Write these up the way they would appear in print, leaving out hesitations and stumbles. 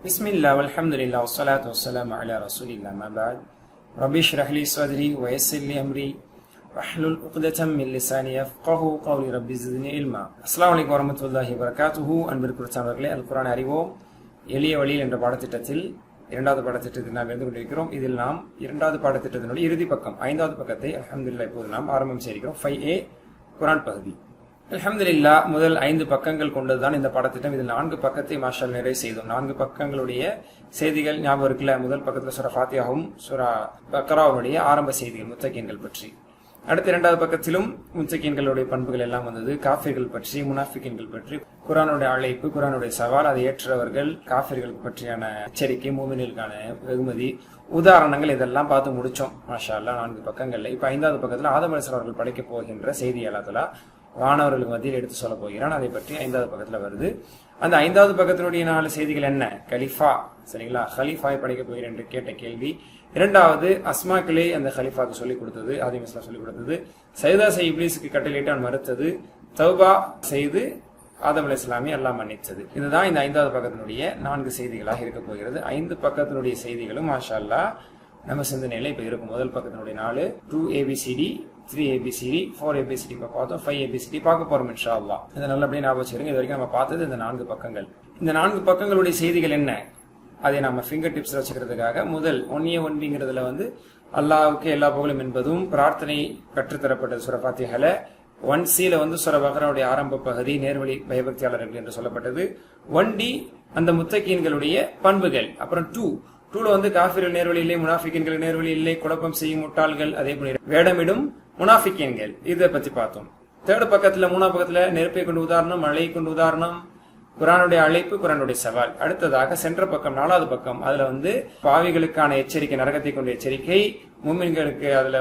பிஸ்மில்லாஹ் வல்ஹம்துலில்லாஹ் வஸ்ஸலாத்து வஸ்ஸலாமு அலா ரசூலில்லாஹ் அம்மா பஅத். ரப்பி இஷ்ரஹ் லி ஸத்ரி வ யஸ்ஸிர் லி அம்ரி வஹ்லுல் உக்ததம் மின் லிசானி யஃப்கஹு கௌலி. ரப்பி ஸித்னி இல்மா. அஸ்ஸலாமு அலைக்கும் வரஹ்மத்துல்லாஹி வபரகாத்துஹு. அன்பிற்குரியவர்களே, அல் குர்ஆனை அறிவோம் எளிய வழியில் என்ற பாடத்திட்டத்தில் இரண்டாவது பாடத்திட்டத்தில் நாம் இருந்து கொண்டிருக்கிறோம். இதில் நாம் இரண்டாவது பாடத்திட்டத்தினுடைய இறுதி பக்கம் 5வது பக்கத்தை அல்ஹம்துலில்லாஹ் இப்போது நாம் ஆரம்பம் செய்கிறோம். 5A குர்ஆன் பகுதி. அல்ஹம்துலில்லாஹ் முதல் 5 பக்கங்கள் கொண்டதுதான் இந்த பாடத்திட்டம். இதில் 4 பக்கத்தை மாஷால் நிறைவு செய்தோம். 4 பக்கங்களுடைய செய்திகள் ஞாபகம் இருக்குல்ல. முதல் பக்கத்தில் சூரா ஃபாத்தியாவும் சூரா பக்ராவுடைய ஆரம்ப செய்திகள் முத்தகீன்கள் பற்றி. அடுத்த 2வது பக்கத்திலும் முத்தகீன்களுடைய பண்புகள் எல்லாம் வந்தது. காஃபிர்கள் பற்றி, முனாஃபிகீன்கள் பற்றி, குர்ஆனுடைய அழைப்பு, குர்ஆனுடைய சவால், அதை ஏற்றவர்கள், காஃபிர்கள் பற்றியான எச்சரிக்கை, மூமின்களுக்கான வெகுமதி, உதாரணங்கள், இதெல்லாம் பார்த்து முடிச்சோம் மாஷா அல்லாஹ் 4 பக்கங்கள்ல. இப்ப 5வது பக்கத்துல ஆதம் அலைஹிஸ்ஸலாம் அவர்கள் படைக்க போகின்ற செய்தி அல்லாஹ் வானவர்களுக்கு மத்தியில் எடுத்து சொல்ல போகிறான். அதை பற்றி 5வது பக்கத்துல வருது. அந்த 5வது பக்கத்தினுடைய 4 செய்திகள் என்ன? கலிஃபா, சரிங்களா? ஹலீஃபாவை படைக்க போகிறேன் என்று கேட்ட கேள்வி. 2வது அஸ்மாக்களே அந்த ஹலீஃபாவுக்கு சொல்லிக் கொடுத்தது, ஆதம் அலைஹிஸ்ஸலாம் சொல்லிக் கொடுத்தது. சைதா இப்லீஸுக்கு கட்டளையிட்டு அவன் மறுத்தது. தௌபா செய்து ஆதம் அலைஹிஸ்ஸலாமை அல்லாஹ் மன்னித்தது. இதுதான் இந்த 5வது பக்கத்தினுடைய 4 செய்திகளாக இருக்க போகிறது. 5 பக்கத்தினுடைய செய்திகளும் மாஷா அல்லாஹ் நம்ம சிந்தனையில இப்ப இருக்கும். முதல் பக்கத்தினுடைய 4 2ABCD, 3ABCD, 4ABCD பார்த்தோம், 5ABCD பார்க்க போறோம் இன்ஷா அல்லாஹ். இதை நல்லபடியா ஞாபகம் வச்சுருங்க. இது வரைக்கும் நம்ம பார்த்தது இந்த 4 பக்கங்கள். இந்த 4 பக்கங்களுடைய செய்திகள் என்ன? அதை நம்ம ஃபிங்கர் டிப்ஸ் வச்சுக்கிறதுக்காக முதல் 1A1Bங்கிறதுல அல்லாஹ்வுக்கு எல்லா புகழும் என்பதும் பிரார்த்தனை கற்றுத்தரப்பட்டது சூரா ஃபாத்திஹால. 1Cல சூரா பக்ராவுடைய ஆரம்ப பகுதி நேர்வழி பயபக்தியாளர்கள் என்று சொல்லப்பட்டது. 1D அந்த முத்தகீன்களுடைய பண்புகள். அப்புறம் 2ல காஃபிர்கள் நேர்வழி இல்லை, முனாஃபிகீன்கள் நேர்வழி இல்லை, குழப்பம் செய்யும் முட்டாள்கள், அதே போல வேடமிடும் முனாஃபிகீன்கள், இதை பத்தி பார்த்தோம். 3rd பக்கத்துல 3வது பக்கத்துல நெருப்பை கொண்டு உதாரணம், மழையை கொண்டு உதாரணம், குர்ஆனுடைய அழைப்பு, குர்ஆனுடைய சவால். அடுத்ததாக சென்ற பக்கம் 4வது பக்கம் அதுல பாவிகளுக்கான எச்சரிக்கை, நரகத்தை கொண்ட எச்சரிக்கை, முஃமின்களுக்கு அதுல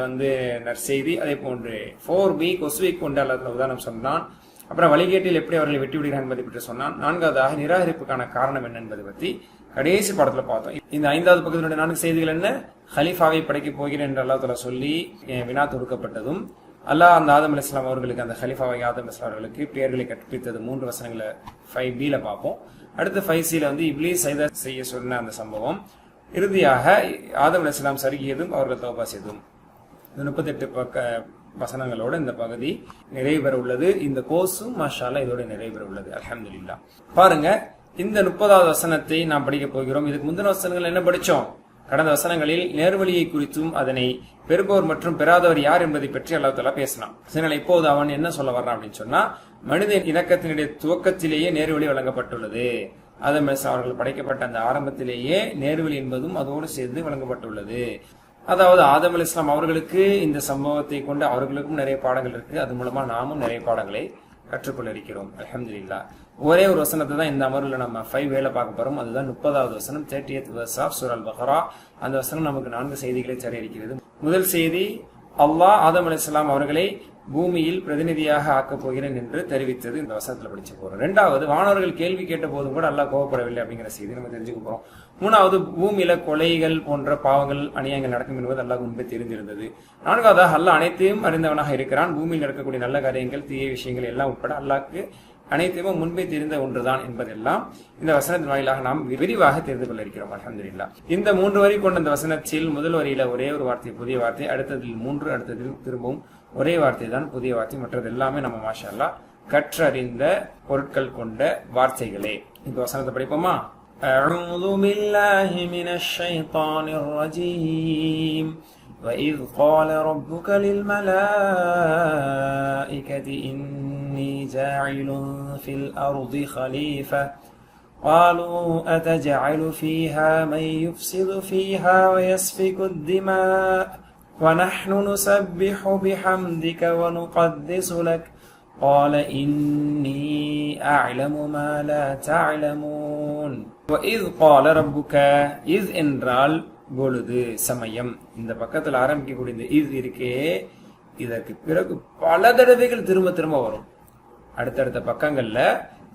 நற்செய்தி, அதே போன்று 4B கொசுவை கொண்டு அல்லது உதாரணம் சொன்னான். அப்புறம் வழிகேட்டில் எப்படி அவர்களை வெட்டி விடுகிறான் என்பதை பற்றி சொன்னான். 4வதாக நிராகரிப்புக்கான காரணம் என்ன என்பதை பற்றி கடைசி பாடத்துல பார்த்தோம். இந்த 5வது பக்கத்தினுடைய 4 செய்திகள் என்ன? ஹலீஃபாவை படைக்க போகிறேன் என்று அல்லாஹ் தஆலா சொல்லி வினா தொடுக்கப்பட்டதும், அல்லாஹ் அந்த ஆதம் அலைஹிஸ்ஸலாம் அவர்களுக்கு, அந்த ஹலீஃபாவை ஆதம் அலைஹிஸ்ஸலாம் அவர்களுக்கு பெயர்களை கற்பித்தது 3 வசனங்களை 5Bல பார்ப்போம். அடுத்து 5Cல இப்லீஸ் சைதா செய்ய சொன்ன அந்த சம்பவம். இறுதியாக ஆதம் அலைஹிஸ்ஸலாம் சருகியதும் அவர்கள் தௌபா செய்ததும். 38 வசனங்களோட இந்த பகுதி நிறைவு பெற உள்ளது. இந்த கோர்ஸும் மாஷா அல்லாஹ் இதோட நிறைவு பெற உள்ளது. அல்ஹம்துலில்லாஹ். பாருங்க, இந்த 30வது வசனத்தை நாம் படிக்க போகிறோம். இதுக்கு முந்தின வசனங்கள் என்ன படிச்சோம்? கடந்த வசனங்களில் நேர்வழியை குறித்தும் அதனை பெறுபவர் மற்றும் பெறாதவர் யார் என்பதை பற்றி அல்லாஹ் தஆலா பேசினான். இதனால இப்போது அவன் என்ன சொல்ல வர்றான் அப்படின்னு சொன்னா, மனித இணக்கத்தினுடைய துவக்கத்திலேயே நேர்வழி வழங்கப்பட்டுள்ளது. ஆதம் அலைஹிஸ்ஸலாம் அவர்கள் படைக்கப்பட்ட அந்த ஆரம்பத்திலேயே நேர்வழி என்பதும் அதோடு சேர்ந்து வழங்கப்பட்டுள்ளது. அதாவது ஆதம் அலைஹிஸ்ஸலாம் அவர்களுக்கு இந்த சம்பவத்தை கொண்டு அவர்களுக்கும் நிறைய பாடங்கள் இருக்கு. அது மூலமா நாமும் நிறைய பாடங்களை கற்றுக்கொள்ள இருக்கிறோம். அல்ஹம்துலில்லாஹ். ஒரே ஒரு வசனத்தை தான் இந்த அமர்வுல நம்ம 5Aல பார்க்க போறோம். அதுதான் 30வது வசனம், 30th verse of சூரா பக்ரா. அந்த வசனம் நமக்கு 4 செய்திகளை தர. முதல் செய்தி, அல்லாஹ் ஆதம் அலைஹிஸ்ஸலாம் அவர்களை பூமியில் பிரதிநிதியாக ஆக்கப் போகிறேன் என்று தெரிவித்தது. இந்த வசனத்துல படிச்சு போறோம். 2வது, வானவர்கள் கேள்வி கேட்ட போதும் கூட அல்லாஹ் கோபப்படவில்லை அப்படிங்கிற செய்தி நம்ம தெரிஞ்சுக்க போறோம். 3வது, பூமியில கொலைகள் போன்ற பாவங்கள் அநியாயங்கள் நடக்கும் என்பது அல்லாஹ் முன்பே தெரிந்திருந்தது. 4வதாக, அல்லாஹ் அனைத்தையும் அறிந்தவனாக இருக்கிறான். பூமியில் நடக்கக்கூடிய நல்ல காரியங்கள், தீய விஷயங்கள் எல்லாம் உட்பட அல்லாஹ்க்கு அனைத்தையும் முன்பே தெரிந்த ஒன்றுதான் என்பதெல்லாம் இந்த வசனத்தின் வாயிலாக நாம் விரிவாக தெரிந்து கொள்ள இருக்கிறோம். அல்ஹம்துலில்லாஹ். இந்த 3 வரி கொண்ட இந்த வசனத்தில் முதல் வரியில ஒரே ஒரு வார்த்தை புதிய வார்த்தை, அடுத்ததில் 3, அடுத்ததில் திரும்பவும் ஒரே வார்த்தை தான் புதிய வார்த்தை. மற்றது எல்லாமே நம்ம மாஷா அல்லாஹ் கற்றறிந்த பொருட்கள் கொண்ட வார்த்தைகளே. இந்த வசனத்தை படிப்போமா? أعوذ بالله من الشيطان الرجيم وإذ قال ربك للملائكة إني جاعل في الأرض خليفة قالوا أتجعل فيها من يفسد فيها ويسفك الدماء ونحن نسبح بحمدك ونقدس لك قال إني أعلم ما لا تعلمون وإذ قال ربك. إذ என்றால் பொழுது, சமயம். இந்த பக்கத்தில் ஆரம்பிக்கக்கூடிய இந்த இஸ் இருக்கே, இதற்கு பிறகு பல தடவைகள் திரும்ப திரும்ப வரும். அடுத்தடுத்த பக்கங்கள்ல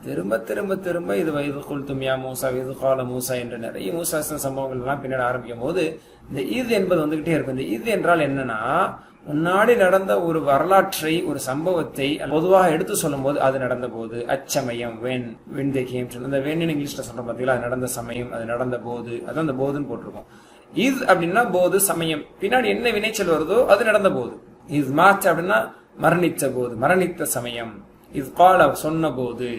திரும்ப திரும்ப திரும்ப இது வயது குல்தும் யா மூசா, இது கால மூசா என்ற நிறைய மூசா சம்பவங்கள் எல்லாம் பின்னாடி ஆரம்பிக்கும் போது இந்த இஸ் என்பது வந்துகிட்டே இருக்கும். இந்த இஸ் என்றால் என்னன்னா, முன்னாடி நடந்த ஒரு வரலாற்றை, ஒரு சம்பவத்தை பொதுவாக எடுத்து சொல்லும் போது அது நடந்த போது, அச்சமயம் when they came to, அந்த when இங்கிலீஷ்ல சொல்ற பாத்தீங்களா, அது நடந்த சமயம், அது நடந்த போது, அதான் அந்த போதுன்னு போட்டிருக்கோம். இது அப்படின்னா போது சமயம், பின்னாடி என்ன வினைச்சல் வருதோ அது நடந்த போது. இது மாற்ற அப்படின்னா மரணித்த போது, மரணித்த சமயம். இது கால சொன்ன போது,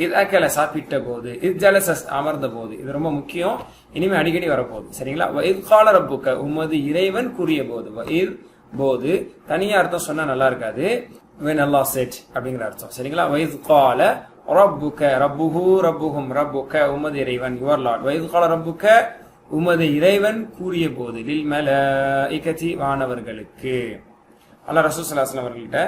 இது அக்கல சாப்பிட்ட போது, இது ஜலச அமர்ந்த போது. இது ரொம்ப முக்கியம், இனிமே அடிக்கடி வரப்போகுது. சரிங்களா? இது கால ரப்புக்க உமது இறைவன் கூறிய போது. இது போது தனியா அர்த்தம் சொன்னா நல்லா இருக்காது. when Allah said அப்படிங்கிற அர்த்தம். சரிங்களா? வைது கால ரப்புக்க ரப்புஹு ரப்புஹும் ரப்புக்க உமது இறைவன் யுவர் லார்ட். வைது கால ரப்புக்க உமது இறைவன் கூறிய போது லில் மலாயிகதி வானவர்களுக்கு. அல்லாஹ் ரசூல் ஸல்லல்லாஹு அலைஹி வஸல்லம் அவர்கள்ட்ட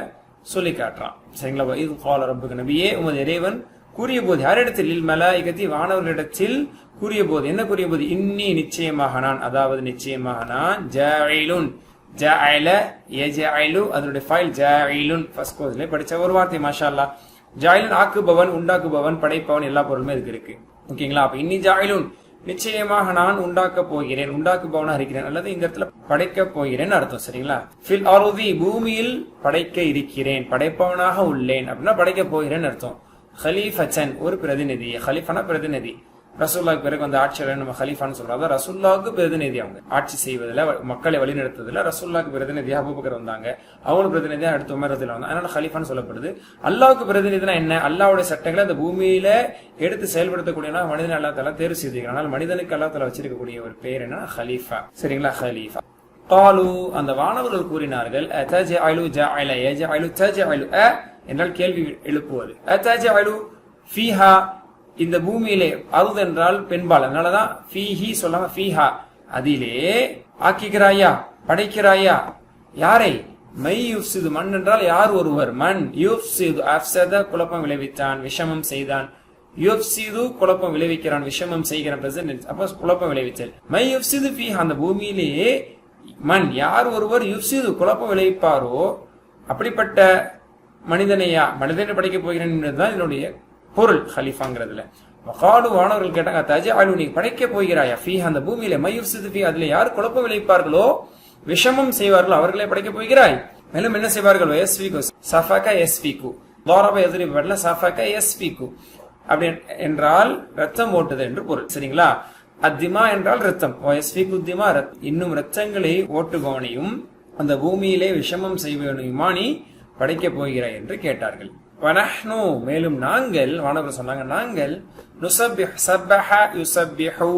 சொல்லி காட்டுறான். சரிங்களா? வைது கால ரப்புக்க நபியே உமது இறைவன் கூறிய போது, யாரிடத்தில்? லில் மலாயிகதி வானவர்களிடத்தில் கூறிய போது. என்ன கூறிய போது? இன்னி நிச்சயமாக நான், அதாவது நிச்சயமாக நான், ஜாயிலுன் ஜஅல யஜஅலு அதனுடைய ஃபைல் ஜாயிலுன் ஃபர்ஸ்ட் கோர்ஸ்ல படிச்ச ஒரு வார்த்தை. மாஷா அல்லாஹ். ஜாயிலுன் ஆக்குபவன், உண்டாக்குபவன், படைப்பவன், எல்லா பொருளுமே இதுக்கு இருக்கு. ஓகேங்களா? அப்ப இன்னி ஜாயிலுன் நிச்சயமாக நான் உண்டாக்க போகிறேன், உண்டாக்குபவனாக இருக்கிறேன், அல்லது இந்த இடத்துல படைக்க போகிறேன் அர்த்தம். சரிங்களா? ஃபில் அர்தி பூமியில் படைக்க இருக்கிறேன், படைப்பவனாக உள்ளேன் அப்படின்னா படைக்க போகிறேன் அர்த்தம். ஹலீஃபச்சன் ஒரு பிரதிநிதி, ஹலீஃபானா பிரதிநிதி. ரசூல்லாவுக்கு பிறகு வந்து ஆட்சியாளர் நம்ம ஹலீஃபான்னு சொல்றாங்க. ரசூல்லாவுக்கு பிரதிநிதி, அவங்க ஆட்சி செய்வதில், மக்களை வழிநடத்துவதில் ரசூல்லாவுக்கு பிரதிநிதியா அபூபக்கர் வந்தாங்க. அவங்களுக்கு பிரதிநிதியா அடுத்து உமர் ரலியல்லாஹு அன்ஹு. அதனால ஹலீஃபான்னு சொல்லப்படுது. அல்லாஹ்வுக்கு பிரதிநிதினா என்ன? அல்லாஹ்வுடைய சட்டங்களை அந்த பூமியில எடுத்து செயல்படுத்தக்கூடியனா மனிதன் அல்லாஹ் தஆலா தேர்வு செய்திருக்கிறான். அதனால மனிதனுக்கு அல்லாஹ் தஆலா வச்சிருக்கக்கூடிய ஒரு பேர் என்ன? ஹலீஃபா. சரிங்களா? ஹலீஃபா. காலு அந்த வானவர்கள் கூறினார்கள், அத்தஜஅலு ஜஅல யஜஅலு தஜஅலு என்றால் கேள்வி எழுப்புவது. அத்தஜஅலு ஃபீஹா இந்த பூமியிலே, அருது என்றால் பெண்பால், அதனாலதான் ஃபீஹி சொல்லாம ஃபீஹா, அதிலே ஆக்கிக்கிறாயா, படைக்கிறாயா. யாரை? மை யுஃப்சிது மண் என்றால் யார் ஒருவர், மண் யுஃப்சிது அஃப்ஸத குழப்பம் விளைவித்தான், விஷமம் செய்தான். யுஃப்சிது குழப்பம் விளைவிக்கிறான், விஷமம் செய்கிறான், பிரசன்ட். அப்ப குழப்பம் விளைவித்தல். மை யுஃப்சிது ஃபீஹா அந்த பூமியிலே மண் யார் ஒருவர் யுஃப்சிது குழப்பம் விளைவிப்பாரோ அப்படிப்பட்ட மனிதனையா, மனிதனை படைக்க போகிறேன் என்பதுதான் என்னுடைய பொருள் ஹலீஃபாங்கிறதுல. வகாலு வானவர்கள் கேட்டாங்க, தஜஅலு நீ படைக்க போகிறாயா, ஃபீஹா அந்த பூமியில, மையுஃப்சிது ஃபீஹா அதுல யார் குழப்பம் விளைவிப்பார்களோ, விஷமம் செய்வார்களோ அவர்களை படைக்க போகிறாய். மேலும் என்ன செய்வார்கள்? யஸ்ஃபிகு சஃபக யஸ்ஃபிகு ضرب يضرب வரல, சஃபக யஸ்ஃபிகு அப்படி என்றால் ரத்தம் ஓட்டுது என்று பொருள். சரிங்களா? அத்திமா என்றால் ரத்தம், யஸ்ஃபிகு திமா இன்னும் ரத்தங்களை ஓட்டுபவனையும் அந்த பூமியிலே விஷமம் செய்வனையுமா நீ படைக்க போகிறாய் என்று கேட்டார்கள். வனஹ்னு மேலும் நாங்கள், வானவர்கள் சொன்னாங்க, நாங்கள் நுஸப்பிஹ் ஸப்பஹ யுஸப்பிஹு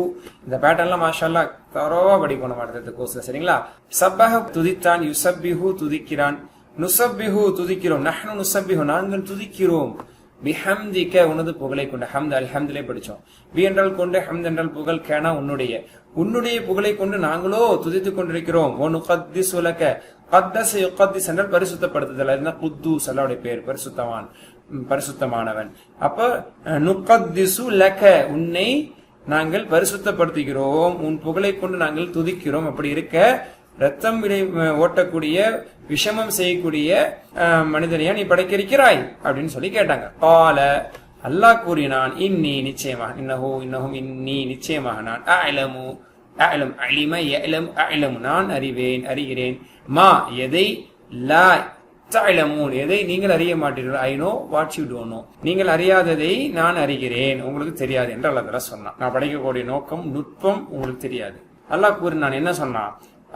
இந்த பேட்டர்ன்லாம் மாஷா அல்லாஹ் தரோவா படிக்கணும் அடுத்த கோர்ஸ்ல. சரிங்களா? ஸப்பஹ துதித்தான், யுஸப்பிஹு துதிக்கிறான், நுஸப்பிஹு துதிக்கிறோம், நஹ்னு நுஸப்பிஹு நாங்கள் துதிக்கிறோம், பிஹம்திக உனது புகழை கொண்டு. ஹம்த் அல்ஹம்துலே படிச்சோம். பி என்றால் கொண்டு, ஹம்த் என்றால் புகழ், கேனா உன்னுடைய புகழை கொண்டு நாங்களோ துதித்துக் கொண்டிருக்கிறோம். ஒ நுகத்திஸு லக கத்தஸ யுகத்திஸ் என்றால் பரிசுத்தப்படுத்துதல். அதுதான் குத்தூஸ் அல்லாஹ்வுடைய பேர், பரிசுத்தவான், பரிசுத்தமானவன். அப்ப நுகத்திஸு லக உன்னை நாங்கள் பரிசுத்தப்படுத்துகிறோம், உன் புகழை கொண்டு நாங்கள் துதிக்கிறோம். அப்படி இருக்க ரத்தம் ஓட்டக்கூடிய, விஷமம் செய்யக்கூடிய மனிதனையா நீ படைக்க இருக்கிறாய் அப்படின்னு சொல்லி கேட்டாங்க. கால அல்லாஹ் கூறினான், இன்னி நிச்சயமாக, இன்னஹும் இன்னி நிச்சயமாக நான், அஅலமு அஅலம் அலிம யஅலம் அஅலமு நான் அறிவேன், அறிகிறேன், மா எதை, லா தஅலமூன் எதை நீங்கள் அறிய மாட்டீர்கள், I know what you don't know நீங்கள் அறியாததை நான் அறிகிறேன், உங்களுக்கு தெரியாது என்று அல்லாஹ் தஆலா சொன்னான். நான் படைக்கக்கூடிய நோக்கம், நுட்பம் உங்களுக்கு தெரியாது. அல்லாஹ் கூறினான், என்ன சொன்னான்?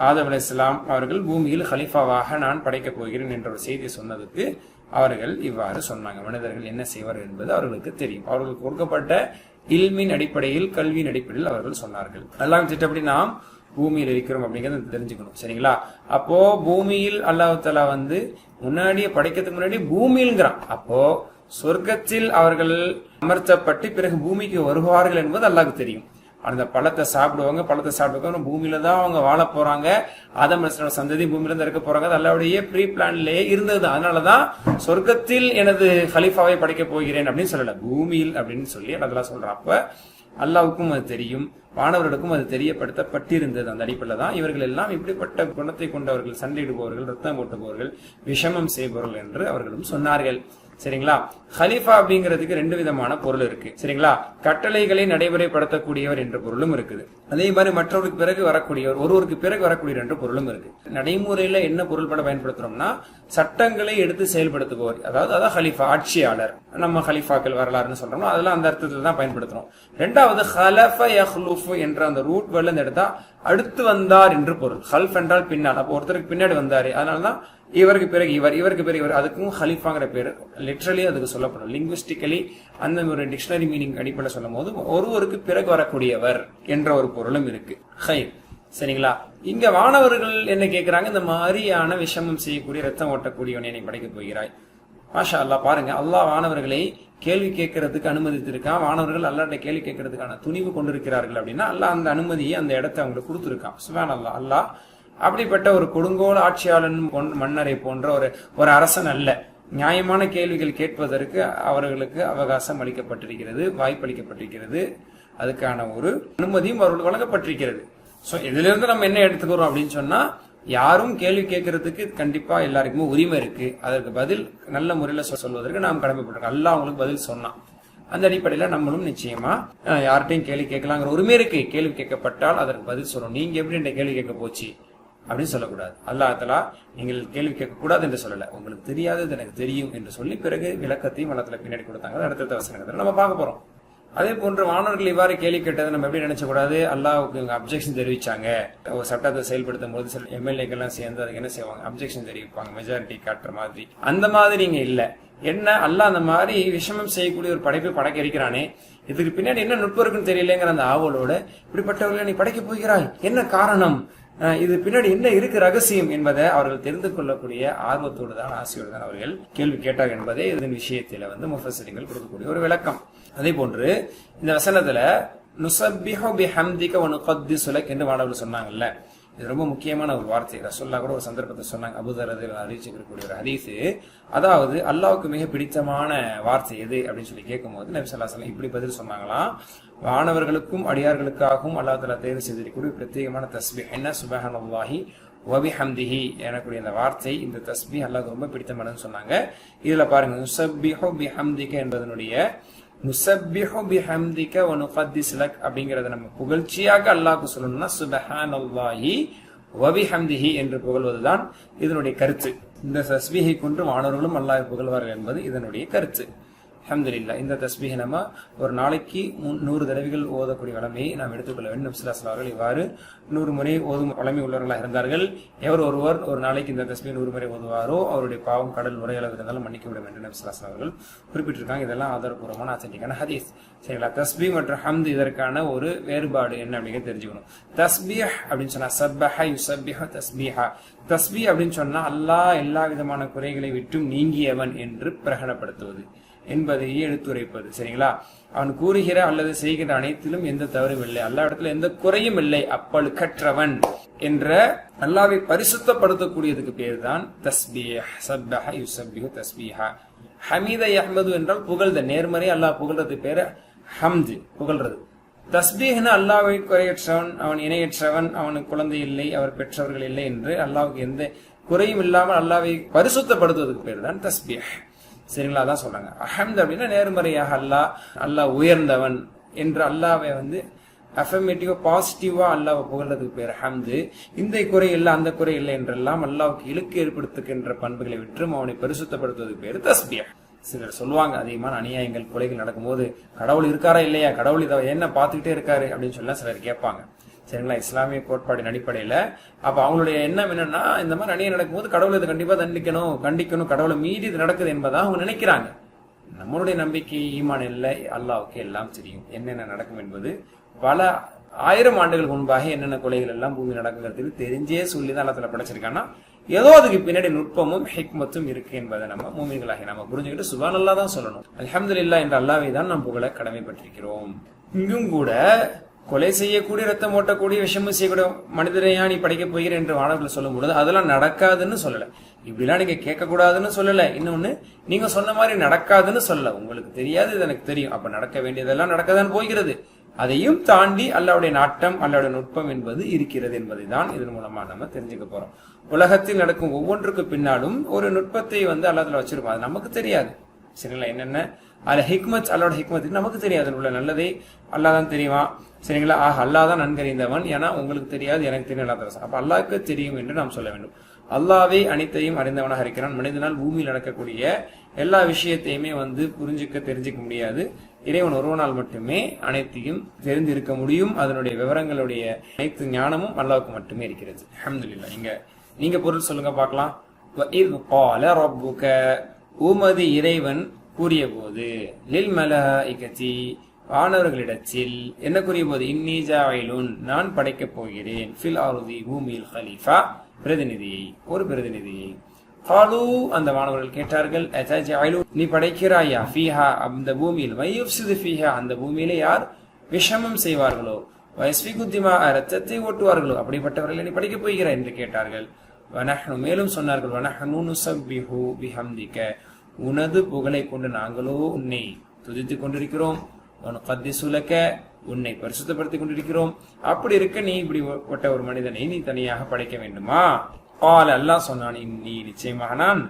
ஆதம் அலைஹிஸ்ஸலாம் அவர்கள் பூமியில் ஹலீஃபாவாக நான் படைக்கப் போகிறேன் என்ற ஒரு செய்தி சொன்னதுக்கு அவர்கள் இவ்வாறு சொன்னாங்க. மனிதர்கள் என்ன செய்வார்கள் என்பது அவர்களுக்கு தெரியும். அவர்களுக்கு கொடுக்கப்பட்ட இல்மின் அடிப்படையில், கல்வியின் அடிப்படையில் அவர்கள் சொன்னார்கள். அல்லாஹ் திட்டப்படி நாம் பூமியில் இருக்கிறோம் அப்படிங்கறத தெரிஞ்சுக்கணும். சரிங்களா? அப்போ பூமியில் அல்லாஹ் தஆலா முன்னாடியே படைக்கிறதுக்கு முன்னாடி பூமியில்ங்கிறான். அப்போ சொர்க்கத்தில் அவர்கள் அமர்த்தப்பட்டு பிறகு பூமிக்கு வருவார்கள் என்பது அல்லாஹ்வுக்கு தெரியும். அந்த பழத்தை சாப்பிடுவாங்க, பூமியில தான் அவங்க வாழ போறாங்க. ஆதம் அலைஹிஸ்ஸலாம் சந்ததி பூமியில இருந்து இருக்க போறாங்க. அது அல்லாஹ்வுடைய ப்ரீ பிளான்லயே இருந்தது. அதனாலதான் சொர்க்கத்தில் எனது ஹலீஃபாவை படைக்க போகிறேன் அப்படின்னு சொல்லல, பூமியில் அப்படின்னு சொல்லி அதெல்லாம் சொல்றான். அப்ப அல்லாஹ்வுக்கும் அது தெரியும், வானவர்களுக்கும் அது தெரியப்படுத்தப்பட்டிருந்தது. அந்த அடிப்படையில் தான் இவர்கள் எல்லாம் இப்படிப்பட்ட குணத்தை கொண்டவர்கள், சண்டையிடுபவர்கள், ரத்தம் ஓட்டுபவர்கள், விஷமம் செய்பவர்கள் என்று அவர்களும் சொன்னார்கள். சரிங்களா? ஹலீஃபா அப்படிங்கிறதுக்கு ரெண்டு விதமான பொருள் இருக்கு. சரிங்களா? கட்டளைகளை நடைமுறைப்படுத்தக்கூடியவர் என்ற பொருளும் இருக்குது. அதே மாதிரி மற்றவருக்கு பிறகு வரக்கூடியவர், ஒருவருக்கு பிறகு வரக்கூடியவர் என்ற பொருளும் இருக்கு. நடைமுறையில என்ன பொருள்பட பயன்படுத்துறோம்னா சட்டங்களை எடுத்து செயல்படுத்துபவர், அதாவது ஹலீஃபா, ஆட்சியாளர். நம்ம ஹலீஃபாக்கள் வரலாறுன்னு சொல்றோம், அதெல்லாம் அந்த அர்த்தத்துல தான் பயன்படுத்துறோம். ரெண்டாவது ஹலஃப யஹ்லுஃபு என்ற அந்த ரூட் வேர்ட்ல எடுத்தா அடுத்து வந்தார் என்று பொருள். ஹல்ஃப் என்றால் பின்னால், அப்போ ஒருத்தருக்கு பின்னாடி வந்தாரு, அதனாலதான் இவருக்கு பிறகு இவர், இவருக்கு பிறகு இவர், அதுக்கும் ஹலீஃபாங்கிற பேரு லிட்ரலி அதுக்கு சொல்லப்படும். லிங்குவிஸ்டிக்கலி அந்த ஒரு டிக்ஷனரி மீனிங் அடிப்படையில் சொல்லும் போது ஒருவருக்கு பிறகு வரக்கூடியவர் என்ற ஒரு பொருளும் இருக்கு. சரிங்களா? இங்க வானவர்கள் என்ன கேட்கிறாங்க, இந்த மாதிரியான விஷமம் செய்யக்கூடிய ரத்தம் ஓட்டக்கூடியவனை நீ படைக்க போகிறாய். மாஷா அல்லாஹ், பாருங்க, அல்லாஹ் வானவர்களை கேள்வி கேட்கறதுக்கு அனுமதித்திருக்கான். வானவர்கள் அல்லாஹ்ட்ட கேள்வி கேட்கறதுக்கான துணிவு கொண்டிருக்கிறார்கள் அப்படின்னா அல்லாஹ் அந்த அனுமதியை, அந்த இடத்தை அவங்களுக்கு கொடுத்திருக்கான். சுப்ஹான் அல்லாஹ். அல்லாஹ் அப்படிப்பட்ட ஒரு கொடுங்கோல் ஆட்சியாளன் மன்னரை போன்ற ஒரு அரசன் அல்ல. நியாயமான கேள்விகள் கேட்பதற்கு அவர்களுக்கு அவகாசம் அளிக்கப்பட்டிருக்கிறது, வாய்ப்பு அளிக்கப்பட்டிருக்கிறது, அதுக்கான ஒரு அனுமதியும் அவர்களுக்கு வழங்கப்பட்டிருக்கிறது. சோ இதுல இருந்து நம்ம என்ன எடுத்துக்கிறோம் அப்படின்னு சொன்னா, யாரும் கேள்வி கேட்கறதுக்கு கண்டிப்பா எல்லாருக்குமே உரிமை இருக்கு. அதற்கு பதில் நல்ல முறையில சொல்வதற்கு நாம் கடமைப்பட்டிருக்கோம். அல்லாஹ் அவங்களுக்கு பதில் சொன்னான். அந்த அடிப்படையில நம்மளும் நிச்சயமா யார்கிட்டையும் கேள்வி கேட்கலாங்கிற உரிமை இருக்கு. கேள்வி கேட்கப்பட்டால் அதற்கு பதில் சொல்லணும். நீங்க எப்படி இந்த கேள்வி கேட்க போச்சு அப்படின்னு சொல்லக்கூடாது. அல்லாஹ் தஆலா நீங்கள் கேள்வி கேட்க கூடாது என்று சொல்லல, உங்களுக்கு தெரியாதது எனக்கு தெரியும் என்று சொல்லி பிறகு விளக்கத்தையும் வளத்துல பின்னாடி கொடுத்தாங்க. அடுத்த வசனத்துல நம்ம பார்க்க போறோம். அதே போன்று வானவர்கள் இவ்வாறு கேள்வி கேட்டதை நம்ம எப்படி நினைச்ச கூடாது, அல்லாஹ்வுக்கு அப்ஜெக்ஷன் தெரிவிச்சாங்க. ஒரு சட்டத்தை செயல்படுத்தும் போது சில எம்எல்ஏக்கெல்லாம் சேர்ந்து அதுக்கு என்ன செய்வாங்க, அப்ஜெக்ஷன் தெரிவிப்பாங்க, மெஜாரிட்டி காட்டுற மாதிரி. அந்த மாதிரி இங்க இல்ல. என்ன, அல்லாஹ் அந்த மாதிரி விஷமம் செய்யக்கூடிய ஒரு படைப்பை படைக்க இருக்கிறானே, இதுக்கு பின்னாடி என்ன நுட்பம் இருக்குன்னு தெரியலங்கிற அந்த ஆவலோட இப்படிப்பட்டவர்களை நீ படைக்க போகிறாய், என்ன காரணம், இது பின்னாடி என்ன இருக்கு ரகசியம் என்பதை அவர்கள் தெரிந்து கொள்ளக்கூடிய ஆர்வத்தோடு தான், ஆசையோடு தான் அவர்கள் கேள்வி கேட்டார் என்பதே இதன் விஷயத்தில முஃபஸ்ஸிரீன்கள் கொடுக்கக்கூடிய ஒரு விளக்கம். அதே போன்று இந்த வசனத்துல நுஸப்பிஹு பிஹம்திக வ நுகத்திஸு லக் என்று வானவர்கள் சொன்னாங்கல்ல, இது ரொம்ப முக்கியமான ஒரு வார்த்தை. ரசூலுல்லாஹ் கூட ஒரு சந்தர்ப்பத்தை சொன்னாங்க, அபூ தர் ரலியல்லாஹு அறிவிச்சிருக்கக்கூடிய ஒரு ஹதீஸ். அதாவது அல்லாஹ்வுக்கு மிக பிடித்தமான வார்த்தை எது அப்படின்னு சொல்லி கேட்கும்போது நபி ஸல்லல்லாஹு அலைஹி வஸல்லம் இப்படி பதில் சொன்னாங்களாம், வானவர்களுக்கும் அடியார்களுக்காகவும் அல்லாஹ் தஆலா தேர்வு செய்திருக்கக்கூடிய பிரத்யேகமான தஸ்பீஹ் என்ன, சுப்ஹானல்லாஹி வ பிஹம்திஹி எனக்கூடிய அந்த வார்த்தை, இந்த தஸ்பீஹ் அல்லாஹ்வுக்கு ரொம்ப பிடித்தமானதுன்னு சொன்னாங்க. இதுல பாருங்க, நுஸப்பிஹு பிஹம்திக என்பதனுடைய நுஸப்பிஹு பிஹம்திக வ நுகத்திஸு லக் அப்படிங்கறத நம்ம புகழ்ச்சியாக அல்லாஹ்வுக்கு சொல்லணும்னா சுப்ஹானல்லாஹி வ பிஹம்திஹி என்று புகழ்வதுதான் இதனுடைய கருத்து. இந்த தஸ்பீஹை கொண்டு வானவர்களும் அல்லாஹ்வை புகழ்வார்கள் என்பது இதனுடைய கருத்து. அல்ஹம்துலில்லாஹ். இந்த தஸ்பீஹ் நம்ம ஒரு நாளைக்கு 100 தடவைகள் ஓதக்கூடிய வளமையை நாம் எடுத்துக்கொள்ள வேண்டும். நபி ஸல்லல்லாஹு அலைஹி வஸல்லம் அவர்கள் இவ்வாறு 100 முறை ஓதும் வளமை உள்ளவர்களாக இருந்தார்கள். ஒருவர் ஒரு நாளைக்கு இந்த தஸ்பீஹ் 100 முறை ஓதுவாரோ அவருடைய பாவம் கடல் நுரையளவு இருந்தாலும் மன்னிக்கப்படும் என்று நபி ஸல்லல்லாஹு அலைஹி வஸல்லம் அவர்கள் குறிப்பிட்டிருக்காங்க. இதெல்லாம் ஆதாரபூர்வமான ஆத்தென்டிக்கான ஹதீஸ். சரிங்களா? தஸ்பீஹ் மற்றும் ஹம்து இதற்கான ஒரு வேறுபாடு என்ன அப்படிங்க தெரிஞ்சுக்கணும். தஸ்பீஹ் அப்படின்னு சொன்னா சப்பஹ யுஸப்பிஹு தஸ்பீஹா. தஸ்பீஹ் அப்படின்னு சொன்னா அல்லாஹ் எல்லா விதமான குறைகளை விட்டும் நீங்கியவன் என்று பிரகடனப்படுத்துவது என்பதையே எடுத்துரைப்பது. சரிங்களா? அவன் கூறுகிற அல்லது செய்கிற அனைத்திலும் எந்த தவறும் இல்லை, அல்லா இடத்துல எந்த குறையும் இல்லை, அப்பழுக்கற்றவன் என்ற அல்லாஹ்வை பரிசுத்தப்படுத்தக்கூடியதுக்கு பேர் தான் தஸ்பீஹ். சப்பஹ யுஸப்பிஹு தஸ்பீஹா. ஹமீத யஹ்மது என்றால் புகழ்த, நேர்மறை அல்லாஹ் புகழ்றது பேரு ஹம்து, புகழ்றது. தஸ்பீஹ்னா அல்லாஹ்வை குறையற்றவன், அவன் இணையற்றவன், அவனுக்கு குழந்தை இல்லை, அவர் பெற்றவர்கள் இல்லை என்று அல்லாஹ்வுக்கு எந்த குறையும் இல்லாமல் அல்லாஹ்வை பரிசுத்தப்படுத்துவதற்கு பேர் தான் தஸ்பீஹ். சரிங்களா? அதான் சொல்றாங்க. அஹம்து அப்படின்னா நேர்மறையாக அல்லாஹ் உயர்ந்தவன் என்று அல்லாஹ்வை அஃபர்மேட்டிவா பாசிட்டிவா அல்லாஹ்வை புகழ்றதுக்கு பேர் ஹம்து. இந்த குறை இல்லை அந்த குறை இல்லை என்றெல்லாம் அல்லாஹ்வுக்கு இழுக்கு ஏற்படுத்துகின்ற பண்புகளை விற்றும் அவனை பரிசுத்தப்படுத்துவதற்கு பேர் தஸ்பீஹ். சிலர் சொல்லுவாங்க, அதிகமான அநியாயங்கள் கொலைகள் நடக்கும்போது கடவுள் இருக்காரா இல்லையா, கடவுள் இதை என்ன பார்த்துக்கிட்டே இருக்காரு அப்படின்னு சொல்லி சிலர் கேட்பாங்க. சரிங்களா? இஸ்லாமிய கோட்பாடின் அடிப்படையில அப்ப அவங்களுடைய எண்ணம் என்னன்னா, இந்த மாதிரி அநியாயம் நடக்கும்போது கடவுள் இதை கண்டிப்பா கண்டிக்கணும், கடவுளை மீறி இது நடக்குது என்பதா அவங்க நினைக்கிறாங்க. நம்மளுடைய நம்பிக்கை ஈமான் இல்லை, அல்லாஹ்வுக்கு எல்லாம் தெரியும் என்னென்ன நடக்கும் என்பது. பல 1000 ஆண்டுகள் முன்பாக என்னென்ன கொலைகள் எல்லாம் பூமி நடக்குங்கிறது தெரிஞ்சே சொல்லிதான் அல்லாஹ் படைச்சிருக்காங்கன்னா ஏதோ அதுக்கு பின்னாடி நுட்பமும் ஹிக்மத்தும் இருக்கு என்பதை நம்ம மூமின்களாகி நம்ம புரிஞ்சுக்கிட்டு சுப்ஹானல்லாஹ் தான் சொல்லணும். அல்ஹம்துலில்லாஹ் என்ற அல்லாஹ்வை தான் நாம் புகழ கடமைப்பட்டிருக்கிறோம். இங்கும் கூட கொலை செய்யக்கூடிய, ரத்தம் ஓட்டக்கூடிய, விஷமம் செய்யக்கூடிய மனிதரையா நீ படைக்க போகிற என்று வானவர்கள் சொல்லும் பொழுது அதெல்லாம் நடக்காதுன்னு சொல்லல, இப்படிலாம் நீங்க கேட்க கூடாதுன்னு சொல்லல, இன்னொன்னு நீங்க சொன்ன மாதிரி நடக்காதுன்னு சொல்லல. உங்களுக்கு தெரியாது, இது எனக்கு தெரியும், அப்ப நடக்க வேண்டியதெல்லாம் நடக்கதான் போகிறது. அதையும் தாண்டி அல்லாஹ்வுடைய நாட்டம், அல்லாஹ்வுடைய நுட்பம் என்பது இருக்கிறது என்பதை தான் இதன் மூலமா நம்ம தெரிஞ்சுக்க போறோம். உலகத்தில் நடக்கும் ஒவ்வொன்றுக்கு பின்னாலும் ஒரு நுட்பத்தை அல்லாஹ் வச்சிருப்பான், அது நமக்கு தெரியாது. சரிங்களா? என்னென்ன அதுல ஹிக்மத், அல்லாஹ்வோட ஹிக்மத் நமக்கு தெரியாது, உள்ள நல்லதே அல்லாஹ் தான் தெரியுமா, சரிங்களா? அல்லாஹ் தான் நன்கறிந்தவன், ஏன்னா உங்களுக்கு தெரியாது எனக்கு தெரியும் அல்லாஹ். அப்ப அல்லாஹ்க்கு தெரியும் என்று நாம் சொல்ல வேண்டும். அல்லாஹ்வே அனைத்தையும் அறிந்தவனாக இருக்கிறான். மனிதனால் பூமியில் நடக்கக்கூடிய எல்லா விஷயத்தையுமே புரிஞ்சுக்க தெரிஞ்சுக்க முடியாது. இறைவன் ஒருவனால் மட்டுமே அனைத்தையும் தெரிந்திருக்க முடியும். அதனுடைய விவரங்களுடைய அனைத்து ஞானமும் அல்லாஹ்வுக்கு மட்டுமே இருக்கிறது. அல்ஹம்துலில்லாஹ். நீங்க பொருள் சொல்லுங்க பார்க்கலாம். வஇத் கால ரப்புக, உமது இறைவன் கூறிய போது, லில் மலாயிகதி, வானவர்களிடத்தில் என்ன கூறிய போது, இன்னி ஜாயிலுன், நான் படைக்கப் போகிறேன், ஃபில் அர்தி, பூமியில் கலீஃபா, பிரதிநிதியை, ஒரு பிரதிநிதியை. காலு, அந்த வானவர்கள் கேட்டார்கள், அத்தஜஅலு, நீ படைக்கிறாயா, ஃபீஹா, அந்த பூமியில், வயுஃப்சிது ஃபீஹா, அந்த பூமியிலே யார் விஷமம் செய்வார்களோ, வயஸ்ஃபிகு திமா, இரத்தத்தை ஓட்டுவார்களோ, அப்படிப்பட்டவர்களை நீ படைக்கப் போகிறாய் என்று கேட்டார்கள். வனஹ்னு, மேலும் சொன்னார்கள், வனஹ்னு நுஸப்பிஹு பிஹம்திக, உனது புகழை கொண்டு நாங்களோ உன்னை துதித்துக் கொண்டிருக்கிறோம். வனுகத்திஸு லக, உன்னை பரிசுத்தப்படுத்திக் கொண்டிருக்கிறோம். அப்படி இருக்க நீ இப்படிப்பட்ட ஒரு மனிதனை நீ தனியாக படைக்க வேண்டுமா? கால, அல்லாஹ் சொன்னான், இன்னி, நிச்சயமாக நான்,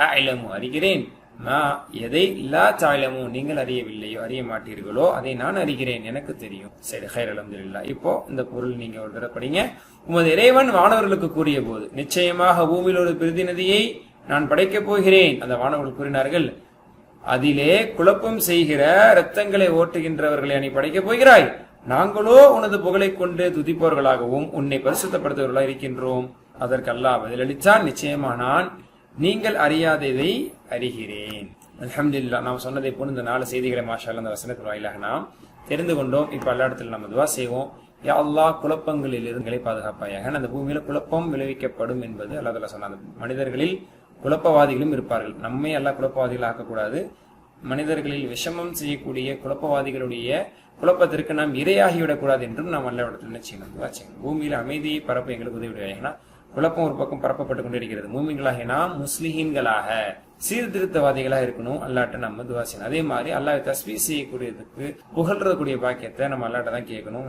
அஅலமு, அறிகிறேன், மா, எதை, லா தஅலமு, நீங்கள் அறியவில்லையோ, அறிய மாட்டீர்களோ, அதை நான் அறிகிறேன், எனக்கு தெரியும். சரி, ஹைர், அல்ஹம்துலில்லாஹ். இப்போ இந்த பொருள் நீங்க ஒரு தடவை படிங்க. உமது இறைவன் வானவர்களுக்கு கூறிய போது, நிச்சயமாக பூமியில் ஒரு பிரதிநிதியை நான் படைக்கப் போகிறேன். அந்த வானவர்கள் கூறினார்கள், அதிலே குழப்பம் செய்கிற, இரத்தங்களை ஓட்டுகின்றவர்களை நீ படைக்கப் போகிறாய். நாங்களோ உனது புகழை கொண்டு துதிப்பவர்களாகவும் உன்னை பரிசுத்தப்படுத்துவர்களாக இருக்கின்றோம். அதற்கு அல்லாஹ் பதிலளித்தான், நிச்சயமா நான் நீங்கள் அறியாததை அறிகிறேன். அல்ஹம்துலில்லாஹ். நாம் சொன்னதை போல இந்த 4 செய்திகளை மாஷா அல்லாஹ் அந்த வசனத்தின் வாயிலாக நாம் தெரிந்து கொண்டோம். இப்ப எல்லா இடத்துல நம்ம துவா செய்வோம். யா அல்லாஹ், குழப்பங்களில் இருந்துகளை பாதுகாப்பாயாக. அந்த பூமியில குழப்பம் விளைவிக்கப்படும் என்பது அல்லாஹ் தஆலா சொன்னார். மனிதர்களில் குழப்பவாதிகளும் இருப்பார்கள். நம்மை அல்லாஹ் குழப்பவாதிகள் ஆக்கக்கூடாது. மனிதர்களில் விஷமம் செய்யக்கூடிய குழப்பவாதிகளுடைய குழப்பத்திற்கு நாம் இரையாகிவிடக்கூடாது என்றும் நாம் அல்ல இடத்துல என்ன செய்யணும், துவா செய்யணும். பூமியில அமைதியை பரப்ப எங்களுக்கு உதவி. ஏன்னா குழப்பம் ஒரு பக்கம் பரப்பப்பட்டு கொண்டிருக்கிறது. மூமின்களாக நாம் முஸ்லிஹீன்களாக சீர்திருத்தவாதிகளாக இருக்கணும். அல்லாட்ட நம்ம துவா செய்யணும். அதே மாதிரி அல்லாஹ் தஸ்பீஹ் செய்யக்கூடியதுக்கு புகழ்றக்கூடிய பாக்கியத்தை நம்ம அல்லாட்ட தான் கேட்கணும்.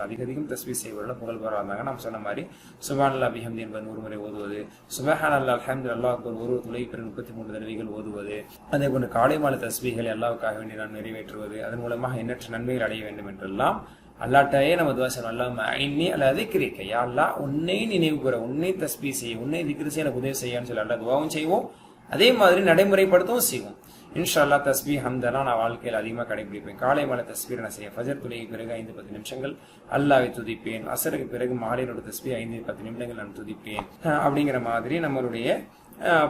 அதிகம் தஸ்பீஹ் செய்வதில் புகழ் வராங்க. நம்ம சொன்ன மாதிரி சுப்ஹானல்லாஹ் பிஹம்தி என்பது 100 முறை ஓதுவது, சுப்ஹானல்லாஹ் அல்ஹம்துலில்லாஹ் அக்பர் ஒரு துளை 33 தடவைகள் ஓதுவது, அதே போன்று காலை மாலை தஸ்பீஹ்களை அல்லாஹ்வுக்காக வேண்டி நான் நிறைவேற்றுவது, அதன் மூலமாக எண்ணற்ற நன்மைகள் அடைய வேண்டும் என்றெல்லாம் அல்லாட்டாயே நம்ம துவா செய்யணும். அல்லாஹ் ஐன்னி அலா திக்ரிக, யா அல்லாஹ் உன்னை நினைவு கூற, உன்னை தஸ்பீஹ் செய்ய, உன்னை திக்ர் செய்ய எனக்கு உதவி செய்யான்னு சொல்லி அல்லாஹ் துவாவும் செய்வோம். அதே மாதிரி நடைமுறைப்படுத்தவும் செய்வோம். இன்ஷா அல்லாஹ் தஸ்பீஹ் ஹம்தெல்லாம் நான் வாழ்க்கையில் அதிகமாக கடைபிடிப்பேன். காலை மாலை தஸ்பீஹ் நான் செய்ய, ஃபஜர் தொழுகைக்கு பிறகு 5-10 நிமிஷங்கள் அல்லாஹ்வை துதிப்பேன். அசருக்கு பிறகு மாலையோட தஸ்பீஹ் 5-10 நிமிடங்கள் நான் துதிப்பேன். அப்படிங்கிற மாதிரி நம்மளுடைய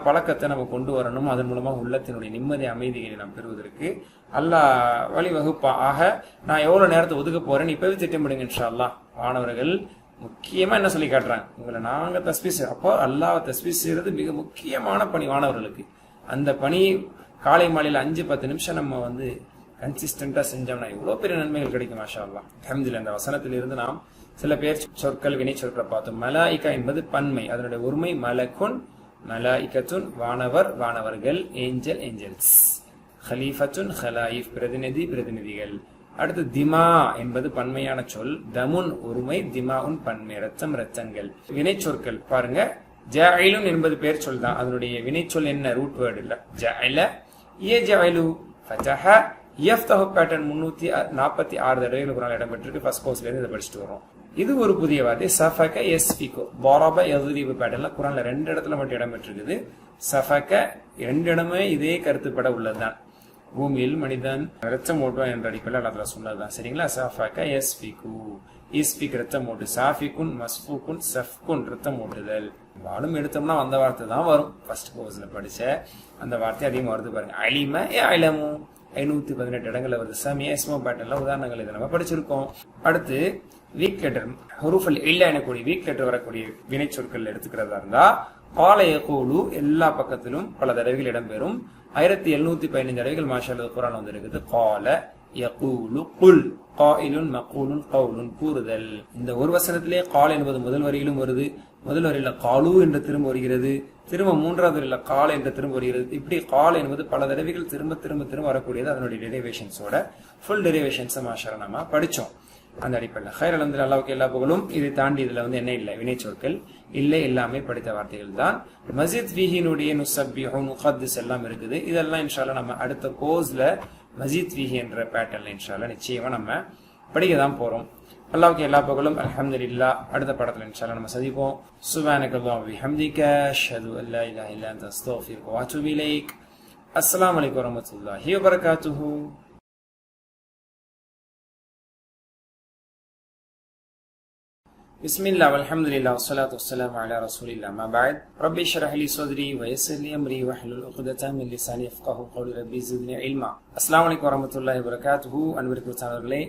பழக்கத்தை நம்ம கொண்டு வரணும். அதன் மூலமாக உள்ளத்தினுடைய நிம்மதி அமைதிகளை நாம் பெறுவதற்கு அல்லாஹ் வழிவகுப்பா. ஆக நான் எவ்வளவு நேரத்தை ஒதுக்க போறேன்னு இப்பவே திட்டமிடுங்க இன்ஷா அல்லாஹ். மாணவர்கள் முக்கியமா என்ன சொல்லி காட்டுறாங்க, உங்களை நாங்க தஸ்பீஹ், அப்போ அல்லாஹ் தஸ்பீஹ் செய்யறது மிக முக்கியமான பணி மாணவர்களுக்கு. அந்த பணி காலை மாலையில் 5-10 நிமிஷம் நம்ம கன்சிஸ்டன்டா செஞ்சோம்னா எவ்வளவு பெரிய நன்மைகள் கிடைக்கும். மாஷா அல்லாஹ். அல்ஹம்துலில்லாஹ். அந்த வசனத்திலிருந்து நாம் சில பேர் சொற்கள் வினை சொற்களை பார்த்தோம். மலாயிகா என்பது பன்மை, அதனுடைய ஒருமை மலக்குன், மலாயிகத்துன் வானவர் வானவர்கள், ஏஞ்சல் ஏஞ்சல்ஸ், ஹலீஃபத்துன் ஹலாயிஃப் பிரதிநிதி பிரதிநிதிகள். அடுத்து திமா என்பது பன்மையான சொல், தமுன் ஒருமை, திமாவுன் பன்மை, ரத்தம் ரத்தங்கள். வினை சொற்கள் பாருங்க, ஜாயிலுன் என்பது பேர் சொல் தான், அதனுடைய வினை சொல் என்ன, ரூட் வேர்டு இல்ல. ஜாயில, யஜஅலு, ஃபதஹ, யஃப்தஹு பேட்டர்ன் 346 தடவைகள் குர்ஆன்ல இடம்பெற்றிருக்கு. ஃபர்ஸ்ட் கோர்ஸ்ல இருந்து இதை படிச்சுட்டு வரோம். இது ஒரு புதிய வார்த்தை. சஃபக யஸ்ஃபிகு, பரப யதுரிபு பேட்டர்ன்ல குர்ஆன்ல 2 இடத்துல மட்டும் இடம்பெற்றிருக்குது. சஃபக 2 இடமே இதே கருத்துப்பட உள்ளதுதான். பூமியில் மனிதன் ரத்தம் ஓட்டுவான் என்ற அடிப்படையில் அல்லாஹ் சொன்னதுதான். சரிங்களா? சஃபக யஸ்ஃபிகு, இஸ்பிக் ரத்தம் ஓட்டு, சாஃபிகுன் மஸ்ஃபூகுன் சஃப்குன் ரத்தம் ஓட்டுதல். வாழும் எடுத்தோம்னா அந்த வார்த்தை தான் வரும். ஃபர்ஸ்ட் கோர்ஸ்ல படிச்ச அந்த வார்த்தை அதிகமாக வருது பாருங்க. அலிம அலமு 518 இடங்கள்ல வருது. சமியா இஸ்மோ பேட்டர்ல உதாரணங்கள் இதை நம்ம படிச்சிருக்கோம். அடுத்து வீக் லெட்டர், ஹுரூஃபுல் இல்ல எனக்கூடிய வீக் லெட்டர் வரக்கூடிய வினை சொற்கள் எடுத்துக்கிறதா இருந்தா கால யகூலு எல்லா பக்கத்திலும் பல தடவைகள் இடம்பெறும். 1715 தடவைகள் மாஷா அல்லாஹ் குர்ஆன் வந்திருக்குது. கால யகூலு குல், காயிலுன் மகூலுன் கவுலுன் கூறுதல். இந்த ஒரு வசனத்திலே கால் என்பது முதல் வரியிலும் வருது. முதல் வரியில காலு என்று திரும்ப வருகிறது, திரும்ப 3வது வரியில கால் என்று திரும்ப வருகிறது. இப்படி கால் என்பது பல தடவைகள் திரும்ப திரும்ப திரும்ப வரக்கூடியது. அதனுடைய டெரிவேஷன்ஸோட ஃபுல் டெரிவேஷன்ஸ் மாஷா நம்ம படிச்சோம். அந்த அடிப்படையில் ஹைர் அல்ஹம்துலில்லாஹ் அல்லாஹ்வுக்கு எல்லா புகழும். இதை தாண்டி இதுல வந்து என்ன இல்லை, வினைச்சொற்கள் இல்லை, எல்லாமே படித்த வார்த்தைகள் தான். மஸீத் ஃபீஹினுடைய நுஸப்பிஹு நுகத்திஸ் எல்லாம் இருக்குது. இதெல்லாம் இன்ஷா அல்லாஹ் நம்ம அடுத்த கோர்ஸ்ல மஸீத் ஃபீஹி என்ற பேட்டர்ன்ல இன்ஷா அல்லாஹ் நிச்சயமா நம்ம படிக்க தான் போறோம். அல்லாஹ்வுக்கு எல்லா புகழும். அல்ஹம்துலில்லாஹ். அடுத்த பாடத்துல இன்ஷா அல்லாஹ் நம்ம சந்திப்போம். சுப்ஹானக்கல்லாஹு வ பிஹம்திக அஷ்ஹது அன் லா இலாஹா இல்லா அன்த அஸ்தக்ஃபிருக வ அத்தூபு இலைக். அஸ்ஸலாமு அலைக்கும் வரஹ்மத்துல்லாஹி வ பரகாத்துஹு. بسم الله والحمد لله والصلاة والسلام على رسول الله ما بعد ربي اشرح لي صدري ويسر لي أمري واحلل عقدة من لساني يفقهوا قولي ربي زدني علما. السلام عليكم ورحمة الله وبركاته. அன்பிற்கு உற்சாகர்களே,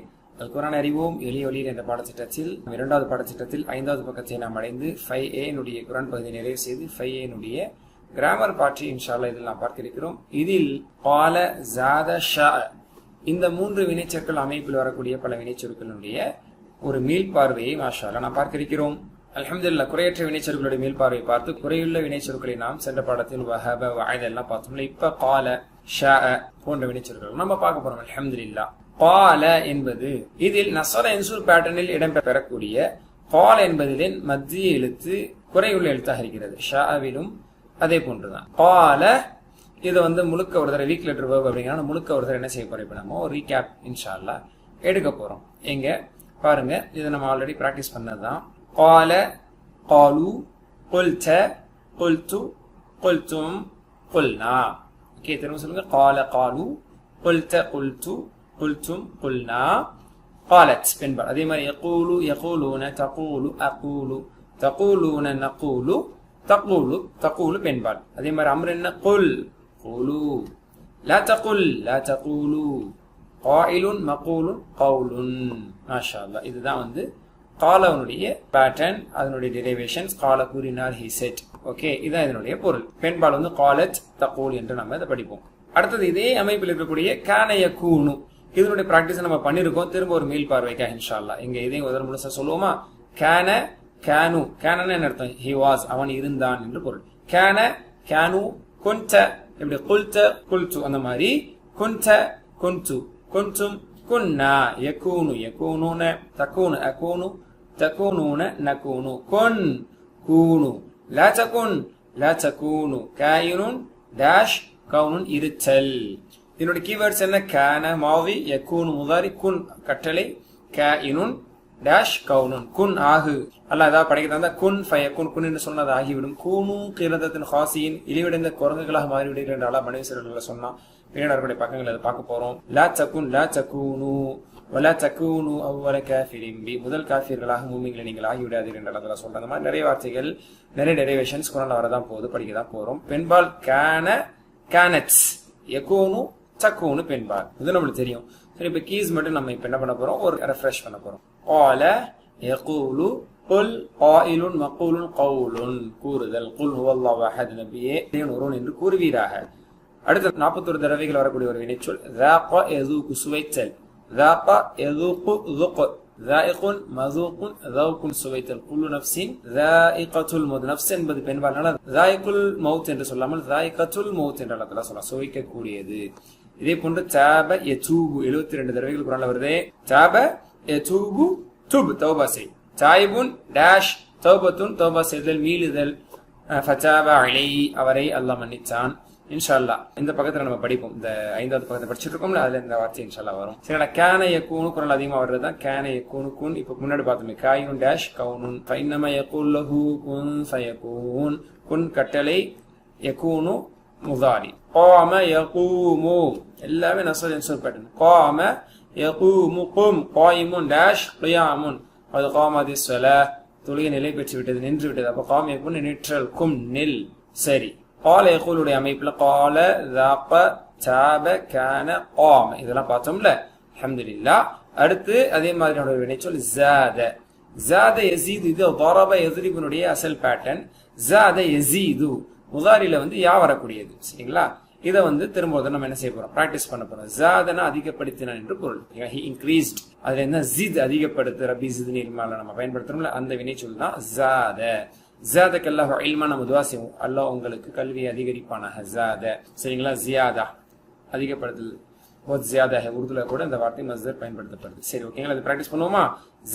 குர்ஆன் அறிவோம் எளிய ஒளியில் என்ற பாடத்திட்டத்தில் இரண்டாவது பாடத்திட்டத்தில் 5வது பக்கத்தை நாம் அடைந்து 5A னுடைய குர்ஆன் பகுதியை நிறைவு செய்து 5A னுடைய கிராமர் பாற்றி இன்ஷா அல்லாஹ் இதில் நாம் பார்க்க இருக்கிறோம். இதில் قال زاد شاء இந்த 3 வினைச்சொற்கள் அமைப்பில் வரக்கூடிய பல வினைச்சொற்களுடைய ஒரு மீள்பார்வையை மாஷா அல்லாஹ் நாம் பார்க்க இருக்கிறோம். அல்ஹம்துலில்லாஹ். குறையற்ற வினைச்சொற்களுடைய மீள்பார்வையை பார்த்து குறையுள்ள வினைச்சொற்களை நாம் சென்ற பாடத்தில் வஹப வஅத எல்லாம் பார்த்தோம்ல. இப்ப قال شاء போன்ற வினைச்சொற்கள் நம்ம பார்க்க போறோம். அல்ஹம்துலில்லாஹ். قال என்பது இதில் நஸர இன்சூர் பேட்டர்னில் இடம்பெறக்கூடிய قال என்பதிலே மத்திய எழுத்து குறையுள்ள எழுத்தாக இருக்கிறது. ஷாவிலும் அதே போன்றுதான். قال இது வந்து முழுக்க ஒரு தடவை வீக் லெட்டர் வெர்ப் அப்படிங்கிற முழுக்க ஒரு தடவை என்ன செய்ய போறோம், இப்ப நம்ம ஒரு ரீகேப் இன்ஷா அல்லாஹ் எடுக்க போறோம். எங்க பாருங்க, இதை நம்ம ஆல்ரெடி பிராக்டிஸ் பண்ணதுதான். قال قالوا قلت قلت قلتم قلنا. ஓகே, திரும்ப சொல்லுங்க. قال قالوا قلت قلت قلتم قلنا. قالت பெண்பால். அதே மாதிரி يقول يقولون تقول اقول تقولون نقول تقول تقول பெண்பால். அதே மாதிரி அம்ர் என்ன, قل قولوا لا تقل لا تقولوا قائل مقول قول. மாஷா அல்லாஹ். இதுதான் வந்து காலவனுடைய பேட்டர்ன், அதனுடைய டெரிவேஷன்ஸ். கால கூறினார், he said. ஓகே, இதான் இதனுடைய பொருள். பெண்பால் வந்து قالت تقول என்று நம்ம இதை படிப்போம். அடுத்தது இதே அமைப்பில் இருக்கக்கூடிய கான யகூனு, இதனுடைய பிராக்டிஸ் நம்ம பண்ணிருக்கோம். திரும்ப ஒரு மீள் பார்வைக்காக இன்ஷா அல்லாஹ் இங்க இதையும் ஒரு முழுசா சொல்லுவோமா. கான கானு, கானன்னு என்ன அர்த்தம், he was அவன் இருந்தான் என்று பொருள். கான கானு குன்த, இப்படி குல்த குல்து அந்த மாதிரி குன்த குன்து குன்தும் குன்னா. யகூனு யகூனுன தகூனு அகூனு தகூனுன நகூனு குன் கூனு லா தகுன் லா தகூனு காயினுன் டாஷ் கவுனுன் இருத்தல். இதனுடைய கீவேர்ட்ஸ் என்ன, கான மாவி, யகூனு முதாரி, குன் கட்டளை, காயினுன் டாஷ் கவுனுன் குன் ஆகு. அல்லாஹ் ஏதாவது படைக்க தந்தா குன் ஃபயகுன், குன் என்று சொன்னது ஆகிவிடும். கூனு கிரதத்தின் ஹாசியின், இழிவடைந்த குரங்குகளாக மாறிவிடுகிறது என்று அல்லாஹ் பனி இஸ்ராயீல்களை சொன்னான். பின்னாடி பக்கங்கள் அதை பார்க்க போறோம். லா தகுன் லா தகூனு வலா தகூனு அவ்வல காஃபிரின் பி, முதல் காஃபிர்களாக மூமின்களை நீங்கள் ஆகிவிடாதீர்கள் என்று அல்லாஹ் சொல்றாங்க. அந்த மாதிரி நிறைய வார்த்தைகள், நிறைய டெரிவேஷன்ஸ் குர்ஆன்ல வரதான் போகுது, படிக்க தான் போறோம். பெண்பால் கான கானட்ஸ், யகூனு தகூனு பெண்பால். இது நம்மளுக்கு தெரியும். சரி, இப்ப கீஸ் மட்டும் நம்ம இப்ப என்ன பண்ண போறோம், ஒரு ரெஃப்ரெஷ் பண்ண போறோம். قال يقول قل قائل مقول قول கூறுதல். قل هو الله احد நபியே தேவன் என்று கூறுவீராக. அடுத்த 41 தடவைகள் வரக்கூடிய ஒரு வினைச்சொல் ذاق يذوق சுவைத்தல். ذاق يذوق ذق ذائق مذوق ذوق சுவைத்தல். كل نفس ذائقة الموت. நஃப்ஸ் என்பது பெண்பால், ذائق الموت என்று சொல்லாமல் ذائقة الموت என்று அல்லாஹ் சொல்லலாம், சுவைக்க கூடியது. இதே போன்று தாப யதூபு 72 தடவைகள் குர்ஆன்ல வருதே. தாப யதூபு துப், தௌபா செய். தாயிபுன் டாஷ் தௌபத்துன், தௌபா செய்தல், மீளுதல். ஃபதாப அலைஹி அவரை அல்லாஹ் மன்னிச்சான். இன்ஷா அல்லாஹ் இந்த பக்கத்துல நம்ம படிப்போம். இந்த 5வது பக்கத்தை படிச்சுட்டு இருக்கோம்ல, அதுல இந்த வார்த்தை இன்ஷா அல்லாஹ் வரும். சரிங்களா. கான யகூனு குர்ஆன்ல அதிகமா வர்றதுதான் கான யகூனு குன். இப்ப முன்னாடி பார்த்தோமே காயினுன் டாஷ் கவுனுன். ஃபைன்னமா யகூல் லஹு குன் ஃபயகூன், குன் கட்டளை, யகூனு முதாரி. قام يقوم எல்லாமே நஸ்ர் இன்சூர் பேட்டர்ன். قام يقوم قم قائم டாஷ் قيام قد قامت الصلاه, தொழுகை நிலை பெற்று விட்டது, நின்று விட்டது. அப்ப قام يكون நிற்றல், கும் நில். சரி, قال يقول உடைய அமைப்புல قال ذاق تاب كان قام இதெல்லாம் பார்த்தோம்ல. அல்ஹம்துலில்லாஹ். அடுத்து அதே மாதிரியான ஒரு வினைச்சொல் زاد. زاد يزيد, இது ضرب يضرب உடைய அசல் பேட்டர்ன். زاد يزيد முதாரில வந்து யா வரக்கூடியது. சரிங்களா. இதை வந்து திரும்ப நம்ம என்ன செய்ய போறோம், பிராக்டிஸ் பண்ண போறோம். ஜாதனா அதிகப்படுத்தினான் என்று பொருள். he increased, அதுல என்ன ஜித் அதிகப்படுத்து, ரப்பி ஜித்னி இல்மால நம்ம பயன்படுத்துறோம்ல, அந்த வினைச்சொல் தான் ஜாத. ஜாதக அல்லாஹ் இல்மா, நம்ம துஆ செய்வோம், அல்லாஹ் உங்களுக்கு கல்வியை அதிகரிப்பானாக. ஜாத. சரிங்களா. ஜியாதா அதிகப்படுத்துது. बहुत ज्यादा है உருதுல கூட இந்த வார்த்தை மஸ்தர் பயன்படுத்தப்படுது. சரி ஓகேங்களா, இது பிராக்டிஸ் பண்ணுவோமா?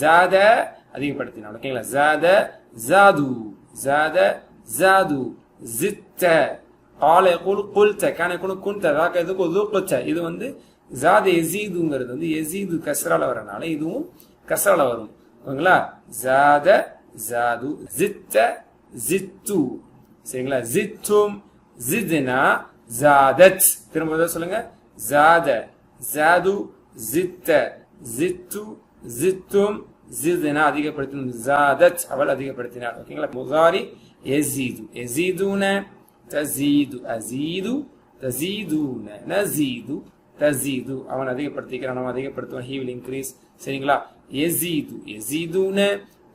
ஜாத அதிகப்படுத்தினால ஓகேங்களா. ஜாத ஜாது, ஜாத ஜாது, ஜித்த, قال يقول قلت, كان يكون كنت, ذاك يقول ذقت. இது வந்து ஜாத யஸீதுங்கிறது வந்து யஸீது கஸ்ரால வரனால இதுவும் கஸ்ரால வரும் ஓகேங்களா. ஜாத ஜாது, ஜித்த ஜித்து, சரிங்களா. ஜித்தும், ஜித்னா, ஜாதத். திரும்ப சொல்லுங்க. ஜாத ஜாது, ஜித்த ஜித்து, ஜித்தும், ஜித்னா அதிகப்படுத்தினோம். ஜாதத் அவள் அதிகப்படுத்தினார் ஓகேங்களா. முதாரி யஸீது, யஸீதுன, தஸீது, அஸீது, தஸீதுன, நஸீது, தஸீது அவன் அதிகப்படுத்திக்கிறான், அவன் அதிகப்படுத்துவான். he will increase, சரிங்களா. யஸீது, யஸீதுன,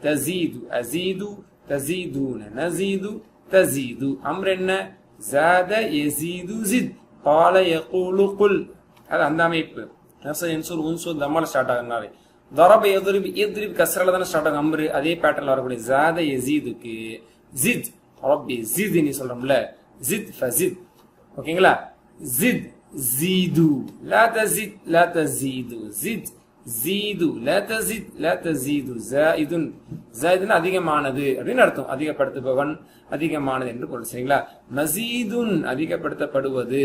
தஸீது, அஸீது, தஸீதுன, நஸீது, தஸீது. அம்ர் என்ன? ஜாத யஸீது ஜித், قال يقول قل. அது அந்த அமைப்பு. நஸ்ர் இன்சூர் உன்சூர் தம்மால ஸ்டார்ட் ஆகுறனால ضرب يضرب يضرب கஸ்ரால தான ஸ்டார்ட் ஆகும் அம்ர். அதே பேட்டர்ன்ல வரக்கூடிய ஜாத யஸீதுக்கு ஜித், ரப்பி ஜித்னி சொல்றோம்ல, ஜித் ஃபஸித் ஓகேங்களா. ஜித் زيدوا لا تزيد لا تزيدوا زد زيدوا لا تزيد لا تزيدوا زائد زائدنا அதிகமானது அப்படின அர்த்தம். அதிகப்படுத்துபவன், அதிகமானது என்று பொருள், சரிங்களா. மஸீதுன் அதிகப்படுத்தப்படுவது,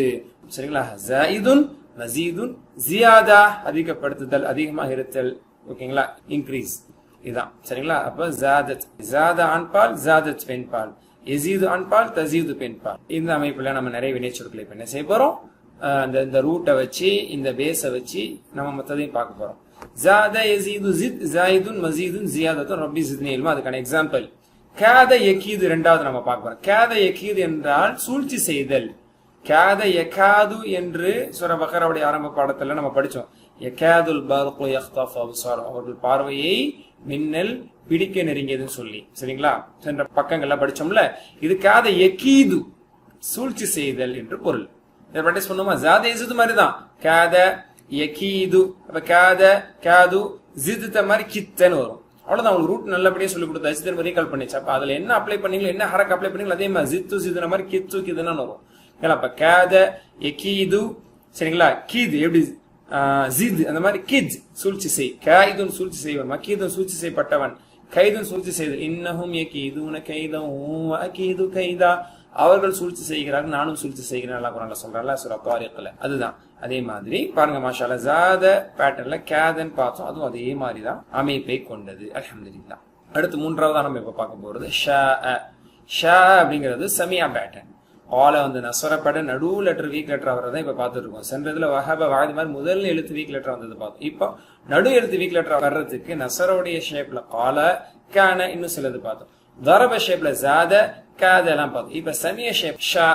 சரிங்களா. ஜாயிதுன், மஸீதுன், ஜியாதா அதிகப்படுத்துதல், அதிகமாக இருத்தல் ஓகேங்களா. இன்க்ரீஸ் இதான், சரிங்களா. அப்ப ஜாதத், ஜாதா ஆண்பால், ஜாதத் பெண்பால், யஸீது ஆண்பால், தஸீது பெண்பால். இந்த அமைப்புல நம்ம நிறைய வினைச்சொற்களை இப்ப என்ன செய்ய போறோம்? இந்த ரூட்டை வச்சு, இந்த பேஸை வச்சு நம்ம மொத்தத்தையும் பார்க்க போறோம். ஜாத யஸீது ஜித், ஜாயிதுன், மஸீதுன், ஜியாதத்துன், ரப்பி ஜித்னி இல்மா. அதுக்கான எக்ஸாம்பிள் காத யகீது. இரண்டாவது நம்ம பார்க்க போறோம். காத யகீது என்றால் சூழ்ச்சி செய்தல். காத யகாது என்று சூரா பக்ராவுடைய ஆரம்ப பாடத்துல நம்ம படிச்சோம். யகாதுல் பர்கு யக்தஃபு அப்சாரஹும், அவர்கள் பார்வையை மின்னல் பிடிக்க நெருங்கியதுன்னு சொல்லி, சரிங்களா. சென்ற பக்கங்கள்ல படிச்சோம்ல. இது காத யகீது, சூழ்ச்சி செய்தல் என்று பொருள். இதை பிராக்டிஸ் பண்ணுமா? ஜாத யஸீது மாதிரி தான். காத யகீது, அப்ப காத காது, ஜித்த மாதிரி கித்தன்னு வரும். அவ்வளவுதான். உங்களுக்கு ரூட் நல்லபடியா சொல்லி கொடுத்தாச்சு, திரும்ப ரீகால் பண்ணிச்சு. அப்ப அதுல என்ன அப்ளை பண்ணீங்களோ, என்ன ஹரக் அப்ளை பண்ணீங்களோ அதே மாதிரி ஜித்து ஜித்ன மாதிரி கித்து கிதுன்னு வரும். அப்ப காத யகீது, சரிங்களா. கீது எப்படி ஜித், அந்த மாதிரி கித் சூழ்ச்சி செய். காயிதுன் சூழ்ச்சி செய்வன், மக்கீதுன் சூழ்ச்சி செய்யப்பட்டவன், கைதுன் சூழ்ச்சி செய்தல். இன்னஹும் யகீதுன கைதஹும் வ அகீது கைதா, அவர்கள் சூழ்ச்சி செய்கிறார்கள், நானும் சூழ்ச்சி செய்கிறேன், அல்லாஹ் குர்ஆன்ல சொல்றான்ல சூரா தாரிக்ல. அதுதான் அதே மாதிரி பாருங்க மாஷாஅல்லாஹ். ஜாத பேட்டர்ன்ல காதன் பார்த்தோம், அதுவும் அதே மாதிரி தான் அமைப்பை கொண்டது. அல்ஹம்துலில்லாஹ். அடுத்து மூன்றாவதா நம்ம இப்ப பார்க்க போறது ஷா. ஷா அப்படிங்கிறது சமியா பேட்டர்ன். ஆல வந்து நஸ்ர பேட்டர்ன் நடு லெட்டர் வீக் லெட்டர் வரதான் இப்ப பார்த்துட்டு இருக்கோம். சென்றதுல வஹப வாது மாதிரி முதல் எழுத்து வீக் லெட்டர் வந்தது பார்த்தோம். இப்போ நடு எழுத்து வீக் லெட்டர் வர்றதுக்கு நஸ்ரோடைய ஷேப்ல கால, கான, இன்னும் சிலது பார்த்தோம். தரப ஷேப்ல ஜாத, காத எல்லாம் பார்த்தோம். இப்ப சமிய ஷேப் ஷா.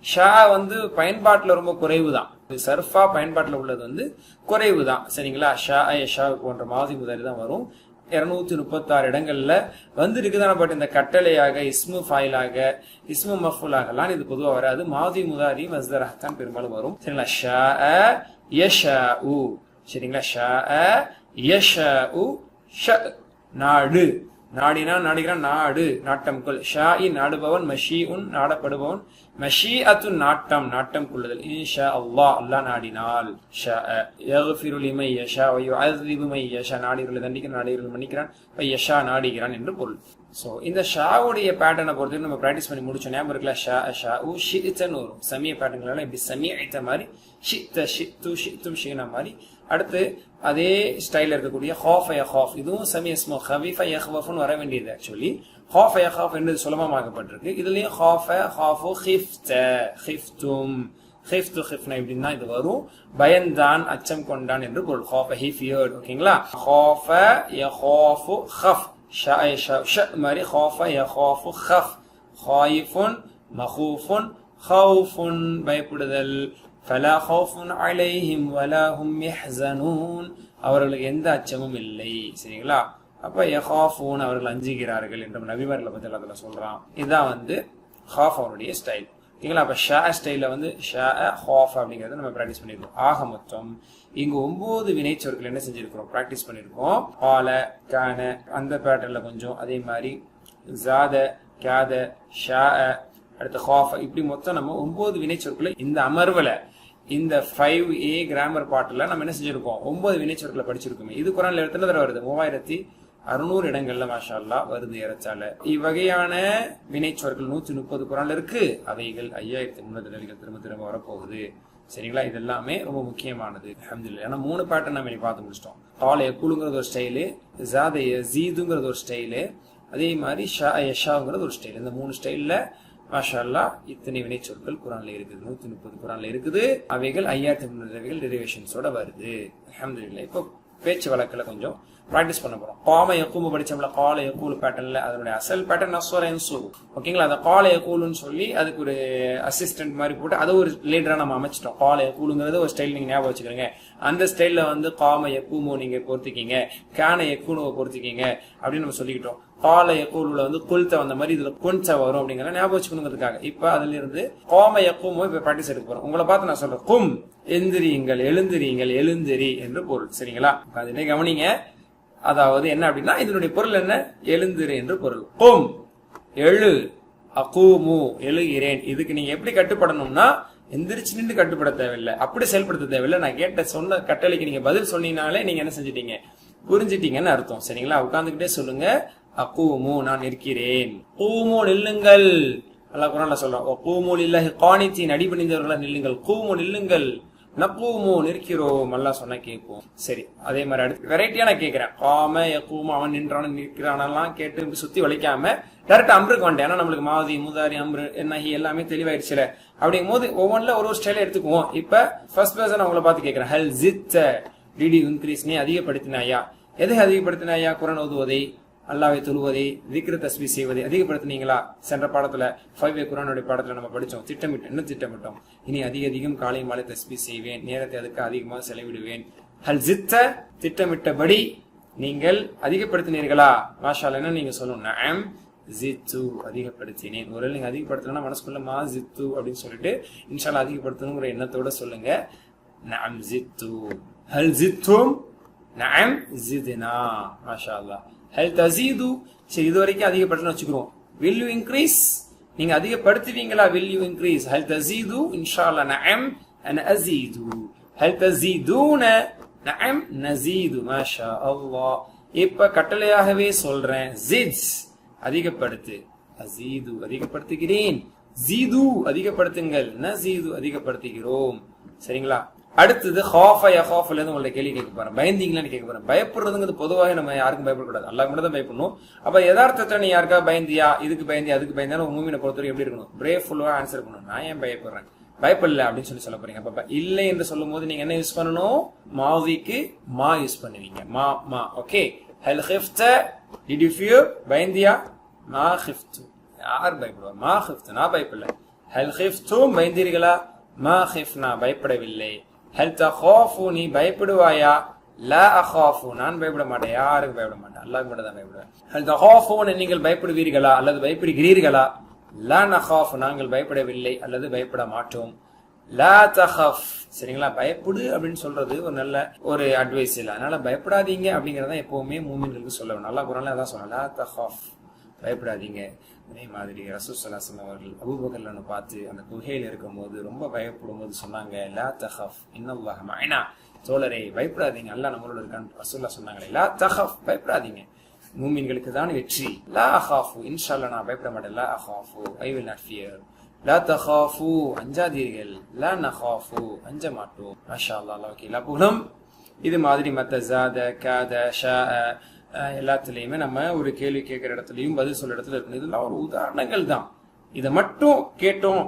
ஷா வந்து பயன்பாட்டுல ரொம்ப குறைவு தான். சர்ஃபா பயன்பாட்டுல உள்ளது வந்து குறைவு தான், சரிங்களா. ஷா ஷா போன்ற மாதிரி முதலி தான் வரும். 236 இடங்கள்ல வந்து இருக்குதான. பட் இந்த கட்டளையாக, இஸ்மு ஃபாயிலாக, இஸ்மு மஃபூலாகலாம் இது பொதுவா வராது. மாதி முதாரி மஸ்தராக தான் பெரும்பாலும் வரும், சரிங்களா. ஷா யஷாஉ, சரிங்களா. ஷா யஷாஉ, ஷ நாடு, நாடினா நாடுகிறான், நாடு நாட்டம் கொள். ஷாஇ நாடுபவன், மஷீஉன் நாடப்படுபவன், மஷீஅத்து நாட்டம், நாட்டம் கொள்ளுதல். இன்ஷா அல்லாஹ், அல்லாஹ் நாடினால். ஷாஅ யக்ஃபிரு லிமன் யஷா வ யுஅذிபு மன் யஷா, நாடியவர்களை தண்டிக்கிறான், நாடியவர்களை மன்னிக்கிறான். இப்ப யஷா நாடுகிறான் என்று பொருள். சோ இந்த ஷாவுடைய பேட்டர்னை பொறுத்து நம்ம பிராக்டிஸ் பண்ணி முடிச்சோம். ஞாபகம் இருக்குல்ல. ஷா ஷாஉ ஷிஅத்தன்னு வரும். சமிய பேட்டர்ன்களால இப்படி சமிஅத்த மாதிரி, ஷித்த ஷித்து ஷித்தும் ஷினா மாதிரி. அடுத்து அதே ஸ்டைல இருக்கக்கூடிய ஹாஃப் யஹாஃப், இதுவும் சமி இஸ்மு ஹஃபீஃப யஹ்வஃப்னு வர வேண்டியது. ஆக்சுவலி ஹாஃப் யஹாஃப் என்று சுலபமாக்கப்பட்டிருக்கு. இதுலயும் ஹாஃப ஹாஃபு ஹிஃப்த ஹிஃப்தும் ஹிஃப்து ஹிஃப்னா இப்படின்னா இது வரும். பயந்தான், அச்சம் கொண்டான் என்று பொருள். ஹாஃப ஹி ஃபியர்ட், ஓகேங்களா. ஹாஃப யஹாஃபு ஹஃப், ஷா ஷ மாதிரி ஹாஃப யஹாஃபு ஹஃப். ஹாயிஃபுன் மஹூஃபுன் ஹவுஃபுன் பயப்படுதல். ஃபலா ஹவுஃபுன் அலைஹிம் வலா ஹும் யஹ்ஸனூன், அவர்களுக்கு எந்த அச்சமும் இல்லை, சரிங்களா. அப்ப யஹாஃபூன் அவர்கள் அஞ்சுகிறார்கள் என்று நபிமார்களை பத்தி அல்லாஹ் சொல்றான். இதுதான் வந்து ஹாஃப் அவருடைய ஸ்டைல், ஓகேங்களா. அப்ப ஷா ஸ்டைல வந்து ஷா ஹாஃப் அப்படிங்கறத நம்ம பிராக்டிஸ் பண்ணிருக்கோம். ஆக மொத்தம் இங்க 9 வினைச்சொற்கள் என்ன செஞ்சிருக்கிறோம், பிராக்டிஸ் பண்ணிருக்கோம். கால, கான அந்த பேட்டர்ன்ல கொஞ்சம், அதே மாதிரி ஜாத, காத, ஷா, அடுத்து ஹாஃப், இப்படி மொத்தம் நம்ம 9 வினைச்சொற்களை இந்த அமர்வுல இந்த 5A கிராமர் பாட்டுல நம்ம என்ன செஞ்சிருக்கோம், 9 வினைச்சொற்களை படிச்சிருக்கோமே. இது குர்ஆன்ல எத்தனை தடவை வருது? 3600 இடங்கள்ல மாஷா அல்லாஹ் வருது ஏறச்சால. இவ்வகையான வினைச்சொற்கள் 130 குர்ஆன்ல இருக்கு. அவைகள் 5300 தடவைகள் திரும்ப திரும்ப வரப்போகுது. சரிங்களா? இது எல்லாமே ரொம்ப முக்கியமானது. அல்ஹம்துலில்லாஹ். ஏன்னா 3 பேட்டர்ன் நம்ம இனி பார்த்து முடிச்சிட்டோம். கால யக்கூலுங்கிறது ஒரு ஸ்டைலு, ஜாத யஸீதுங்கிறது ஒரு ஸ்டைலு, அதே மாதிரி ஷா யஷாங்கிறது ஒரு ஸ்டைல். இந்த 3 ஸ்டைல்ல மாஷா அல்லாஹ் இத்தனை வினைச்சொற்கள் குர்ஆன்ல இருக்குது. 130 குர்ஆன்ல இருக்குது. அவைகள் 5300 தடவைகள் டெரிவேஷன்ஸோட வருது. அல்ஹம்துலில்லாஹ். இப்போ பேச்சு வழக்குல கொஞ்சம் பிராக்டிஸ் பண்ண போறோம். காம யக்கூமு படிச்சோம்ல, கால யக்கூலு பேட்டர்ன்ல அதனுடைய அசல் பேட்டர்ன் நஸ்வர யன்சுபு. ஓகேங்களா? அந்த கால யக்கூலுன்னு சொல்லி அதுக்கு ஒரு அசிஸ்டன்ட் மாதிரி போட்டு அதை ஒரு லீடரா நம்ம அமைச்சிட்டோம். கால யக்கூலுங்கிறது ஒரு ஸ்டைல் நீங்க ஞாபகம் வச்சுக்கிறீங்க. அந்த ஸ்டைல்ல வந்து காம யக்கூமோ நீங்க பொறுத்திக்கிங்க, கான யக்கூனுவை பொறுத்திக்கிங்க அப்படின்னு நம்ம சொல்லிக்கிட்டோம். கால யக்கூலுல வந்து குல்த வந்த மாதிரி இதுல குன்ச வரும் அப்படிங்கிற ஞாபகம் வச்சுக்கணுங்கிறதுக்காக இப்ப அதுல இருந்து காம யக்கூமோ இப்ப பிராக்டிஸ் எடுக்க போறோம். உங்களை பார்த்து நான் சொல்றேன், கும் எந்திரியுங்கள், எழுந்திரியுங்கள், எழுந்திரி என்று பொருள். சரிங்களா? அதனை கவனிங்க. அதாவது என்ன அப்படின்னா இதனுடைய பொருள் என்ன? எழுந்திரு என்று பொருள். கும் எழு, அகூமு எழுகிறேன். இதுக்கு நீங்க எப்படி கட்டுப்படணும்னா எந்திரிச்சு நின்று கட்டுப்பட தேவையில்லை, அப்படி செயல்படுத்த தேவையில்லை. நான் கேட்ட சொன்ன கட்டளைக்கு நீங்க பதில் சொன்னீங்கனாலே நீங்க என்ன செஞ்சிட்டீங்க, புரிஞ்சிட்டீங்கன்னு அர்த்தம். சரிங்களா? உட்கார்ந்துகிட்டே சொல்லுங்க, அகூமு நான் இருக்கிறேன், கூமு நில்லுங்கள். அல்லாஹ் குர்ஆன்ல சொல்றான், கூமு லில்லாஹி கானிதீன் அடிபணிந்தவர்களா நில்லுங்கள், கூமு நில்லுங்கள், நக்கூமு நிற்கிறோம். அல்லாஹ் சொன்னா கேட்போம். சரி, அதே மாதிரி அடுத்து வெரைட்டியா நான் கேட்கிறேன். காம யக்கூமு அவன் நின்றான நிற்கிறானெல்லாம் கேட்டு சுத்தி வளைக்காம டைரக்ட் அம்ருக்கு வந்துட்டேன். ஏன்னா நம்மளுக்கு மாதி முதாரி அம்ரு என்னஹி எல்லாமே தெளிவாயிடுச்சுல. அப்படிங்கும் போது ஒவ்வொன்றுல ஒரு ஸ்டைல எடுத்துக்குவோம். இப்ப ஃபர்ஸ்ட் பர்சன் அவங்கள பார்த்து கேட்கிறேன், ஹல் ஜித்த டிட் யூ இன்க்ரீஸ், நீ அதிகப்படுத்தினாயா? எதை அதிகப்படுத்தினாயா? குர்ஆன் ஓதுவதை, அல்லாஹ்வை தொழுவதை, திக்ர் தஸ்பீஹ் செய்வதை அதிகப்படுத்தினீங்களா? சென்ற பாடத்துல 5A குர்ஆனுடைய பாடத்துல நம்ம படிச்சோம். என்ன திட்டமிட்டோம்? இனி அதிகம் காலை மாலை தஸ்பீஹ் செய்வேன், நேரத்தை அதுக்கு அதிகமாக செலவிடுவேன். ஹல் ஜித்த திட்டமிட்டபடி நீங்கள் அதிகப்படுத்தினீர்களா? மாஷா அல்லாஹ். என்ன நீங்க சொல்லணும்? நஅம் ஜித்து அதிகப்படுத்தினேன். ஒருவேளை நீங்க அதிகப்படுத்தணும்னா மனசுக்குள்ள மா ஜித்து அப்படின்னு சொல்லிட்டு இன்ஷா அல்லாஹ் அதிகப்படுத்தணுங்கிற எண்ணத்தோட சொல்லுங்க. நஅம் ஜித்து, ஹல் ஜித்தும், நஅம் ஜித்னா. மாஷா அல்லாஹ். ஹல் தஸீது, சரி இது வரைக்கும் அதிகப்படுத்தணும் வச்சுக்கிறோம். வில் யூ இன்க்ரீஸ், நீங்க அதிகப்படுத்துவீங்களா? வில் யூ இன்க்ரீஸ், ஹல் தஸீது, இன்ஷா அல்லாஹ் நஅம் அன அஸீது, ஹல் தஸீதுன, நஅம் நஸீது. மாஷா அல்லாஹ். இப்ப கட்டளையாகவே சொல்றேன், ஜித் அதிகப்படுத்து, அஸீது அதிகப்படுத்துகிறேன், ஜீது அதிகப்படுத்துங்கள், நஸீது அதிகப்படுத்துகிறோம். சரிங்களா? அடுத்தது ஹாஃப யஹாஃப்ல இருந்து உங்களை கேள்வி கேட்க போறேன். பயந்தீங்களான்னு கேட்க போறேன். பயப்படுறதுங்கிறது பொதுவாக நம்ம யாருக்கும் பயப்படக்கூடாது, அல்லாஹ் மட்டும் தான் பயப்படணும். அப்ப யதார்த்தத்தை நீ யாருக்கா பயந்தியா, இதுக்கு பயந்தியா, அதுக்கு பயந்தா மூமினை பொறுத்தவரை எப்படி இருக்கணும்? பிரேஃபுல்லா ஆன்சர் பண்ணணும். நான் ஏன் பயப்படுறேன், பயப்படல அப்படின்னு சொல்ல போறீங்க. அப்ப இல்லை என்று சொல்லும் போது நீங்க என்ன யூஸ் பண்ணணும்? மாவிக்கு மா யூஸ் பண்ணுவீங்க. மா மா. ஓகே. ஹல் ஹிஃப்த டிட் யூ ஃபியர், பயந்தியா? மா ஹிஃப்து. யார் பயப்படுவா? மா ஹிஃப்து, நான் பயப்படல. ஹல் ஹிஃப்தும் பயந்தீர்களா? மா ஹிஃப்னா பயப்படவில்லை. ஹல் தகாஃபு நீ பயப்படுவாயா? லா அகாஃபு நான் பயப்பட மாட்டேன். யாருக்கு பயப்பட மாட்டேன், அல்லாஹ்வுக்கு மட்டும் தான் பயப்படுவேன். ஹல் தகாஃபுன நீங்கள் பயப்படுவீர்களா அல்லது பயப்படுகிறீர்களா? லா நகாஃபு நாங்கள் பயப்படவில்லை அல்லது பயப்பட மாட்டோம். லா தகாஃப். சரிங்களா? பயப்படு அப்படின்னு சொல்றது ஒரு நல்ல ஒரு அட்வைஸ் இல்லை. அதனால பயப்படாதீங்க அப்படிங்கறத எப்பவுமே மூமின்களுக்கு சொல்ல வேணும். அல்லாஹ் குர்ஆன்ல அதான் சொன்னான், லா தகாஃப் பயப்படாதீங்க. அதே மாதிரி ரசூல் ஸல்லல்லாஹு அலைஹி வஸல்லம் அவர்கள் அபூபக்கர்ல பார்த்து அந்த குகையில் இருக்கும்போது ரொம்ப பயப்படும் போது சொன்னாங்க, லா தஹஃப் இன்னல்லாஹ மஅனா. தோழரே பயப்படாதீங்க, அல்லாஹ் நம்மளோட இருக்கான்னு ரசூலுல்லாஹ் சொன்னாங்களே. லா தஹஃப் பயப்படாதீங்க, மூமின்களுக்கு தான் வெற்றி. லா அகாஃபு இன்ஷாஅல்லாஹ் நான் பயப்பட மாட்டேன். லா அகாஃபு ஐ வில் நாட் ஃபியர். லா தகாஃபு அஞ்சாதீர்கள். லா நகாஃபு அஞ்ச மாட்டோம். மாஷா அல்லாஹ். அல்லாஹ்வுக்கு எல்லா புகழும். இது மாதிரி மத்த ஜாத காத ஷா எல்லாத்துலயுமே நம்ம ஒரு கேள்வி கேட்கிற இடத்துலயும் பதில் சொல்ற இடத்துல இருக்கு. இதெல்லாம் ஒரு உதாரணங்கள் தான். இதை மட்டும் கேட்டோம்,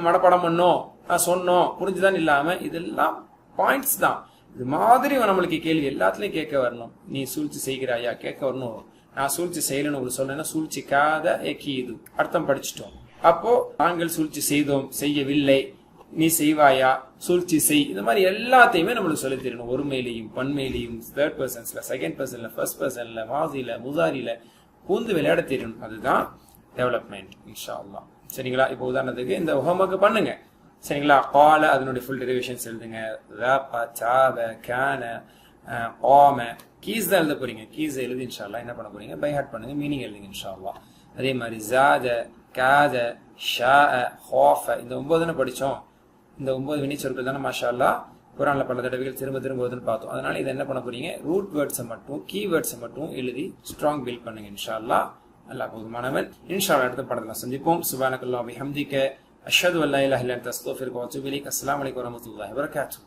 மனப்பாடம் பண்ணோம், சொன்னோம், புரிஞ்சுதான் இல்லாம இதெல்லாம் பாயிண்ட்ஸ் தான். இது மாதிரி நம்மளுக்கு கேள்வி எல்லாத்துலயும் கேட்க வரணும். நீ சூழ்ச்சி செய்கிறாயா கேட்க வரணும். நான் சூழ்ச்சி செய்யலன்னு உங்களுக்கு சொன்னேன்னா சூழ்ச்சிக்காத எக்கீது அர்த்தம் படிச்சுட்டோம். அப்போ நாங்கள் சூழ்ச்சி செய்தோம், செய்யவில்லை, நீ செய்வாயா, சூழ்ச்சி செய், இந்த மாதிரி எல்லாத்தையுமே நம்மளுக்கு சொல்லி தெரியணும். ஒருமையிலையும் பன்மையிலையும் தேர்ட் பர்சன்ஸ்ல, செகண்ட் பர்சன்ல, ஃபர்ஸ்ட் பர்சன்ல, மாசில, முதாரில பூந்து விளையாட தெரியணும். அதுதான் டெவலப்மெண்ட் இன்ஷா அல்லாஹ். சரிங்களா? இப்போ உதாரணத்துக்கு இந்த ஹோம்வொர்க் பண்ணுங்க. சரிங்களா? கால அதனுடைய ஃபுல் டெரிவேஷன்ஸ் எழுதுங்க. கீஸ் தான் எழுத போறீங்க. கீஸ் எழுதி இன்ஷா அல்லாஹ் என்ன பண்ண போறீங்க? பை ஹார்ட் பண்ணுங்க, மீனிங் எழுதுங்க இன்ஷா அல்லாஹ். அதே மாதிரி ஜாத, காத, ஷா, ஹாஃப இந்த 9 படிச்சோம். இந்த 9 வினை சொற்கள் தானே மாஷா அல்லாஹ் குர்ஆன்ல பல தடவைகள் திரும்ப திரும்ப வருதுன்னு பார்த்தோம். அதனால இதை என்ன பண்ண போறீங்க, ரூட் வேர்ட்ஸை மட்டும் கீவேர்ட்ஸை மட்டும் எழுதி ஸ்ட்ராங் பில்ட் பண்ணுங்க. இன்ஷா அல்லாஹ் அல்லாஹ் போதுமானவன். இன்ஷா அல்லாஹ் அடுத்த பாடத்துல சந்திப்போம். சுப்ஹானக்கல்லாஹு வபிஹம்திக அஷ்ஹது அல்லா இலாஹா இல்லா அன்த அஸ்தக்ஃபிருக வ அத்தூபு இலைக். அஸ்ஸலாமு அலைக்கும் வரஹ்மத்துல்லாஹி வபரகாத்துஹு.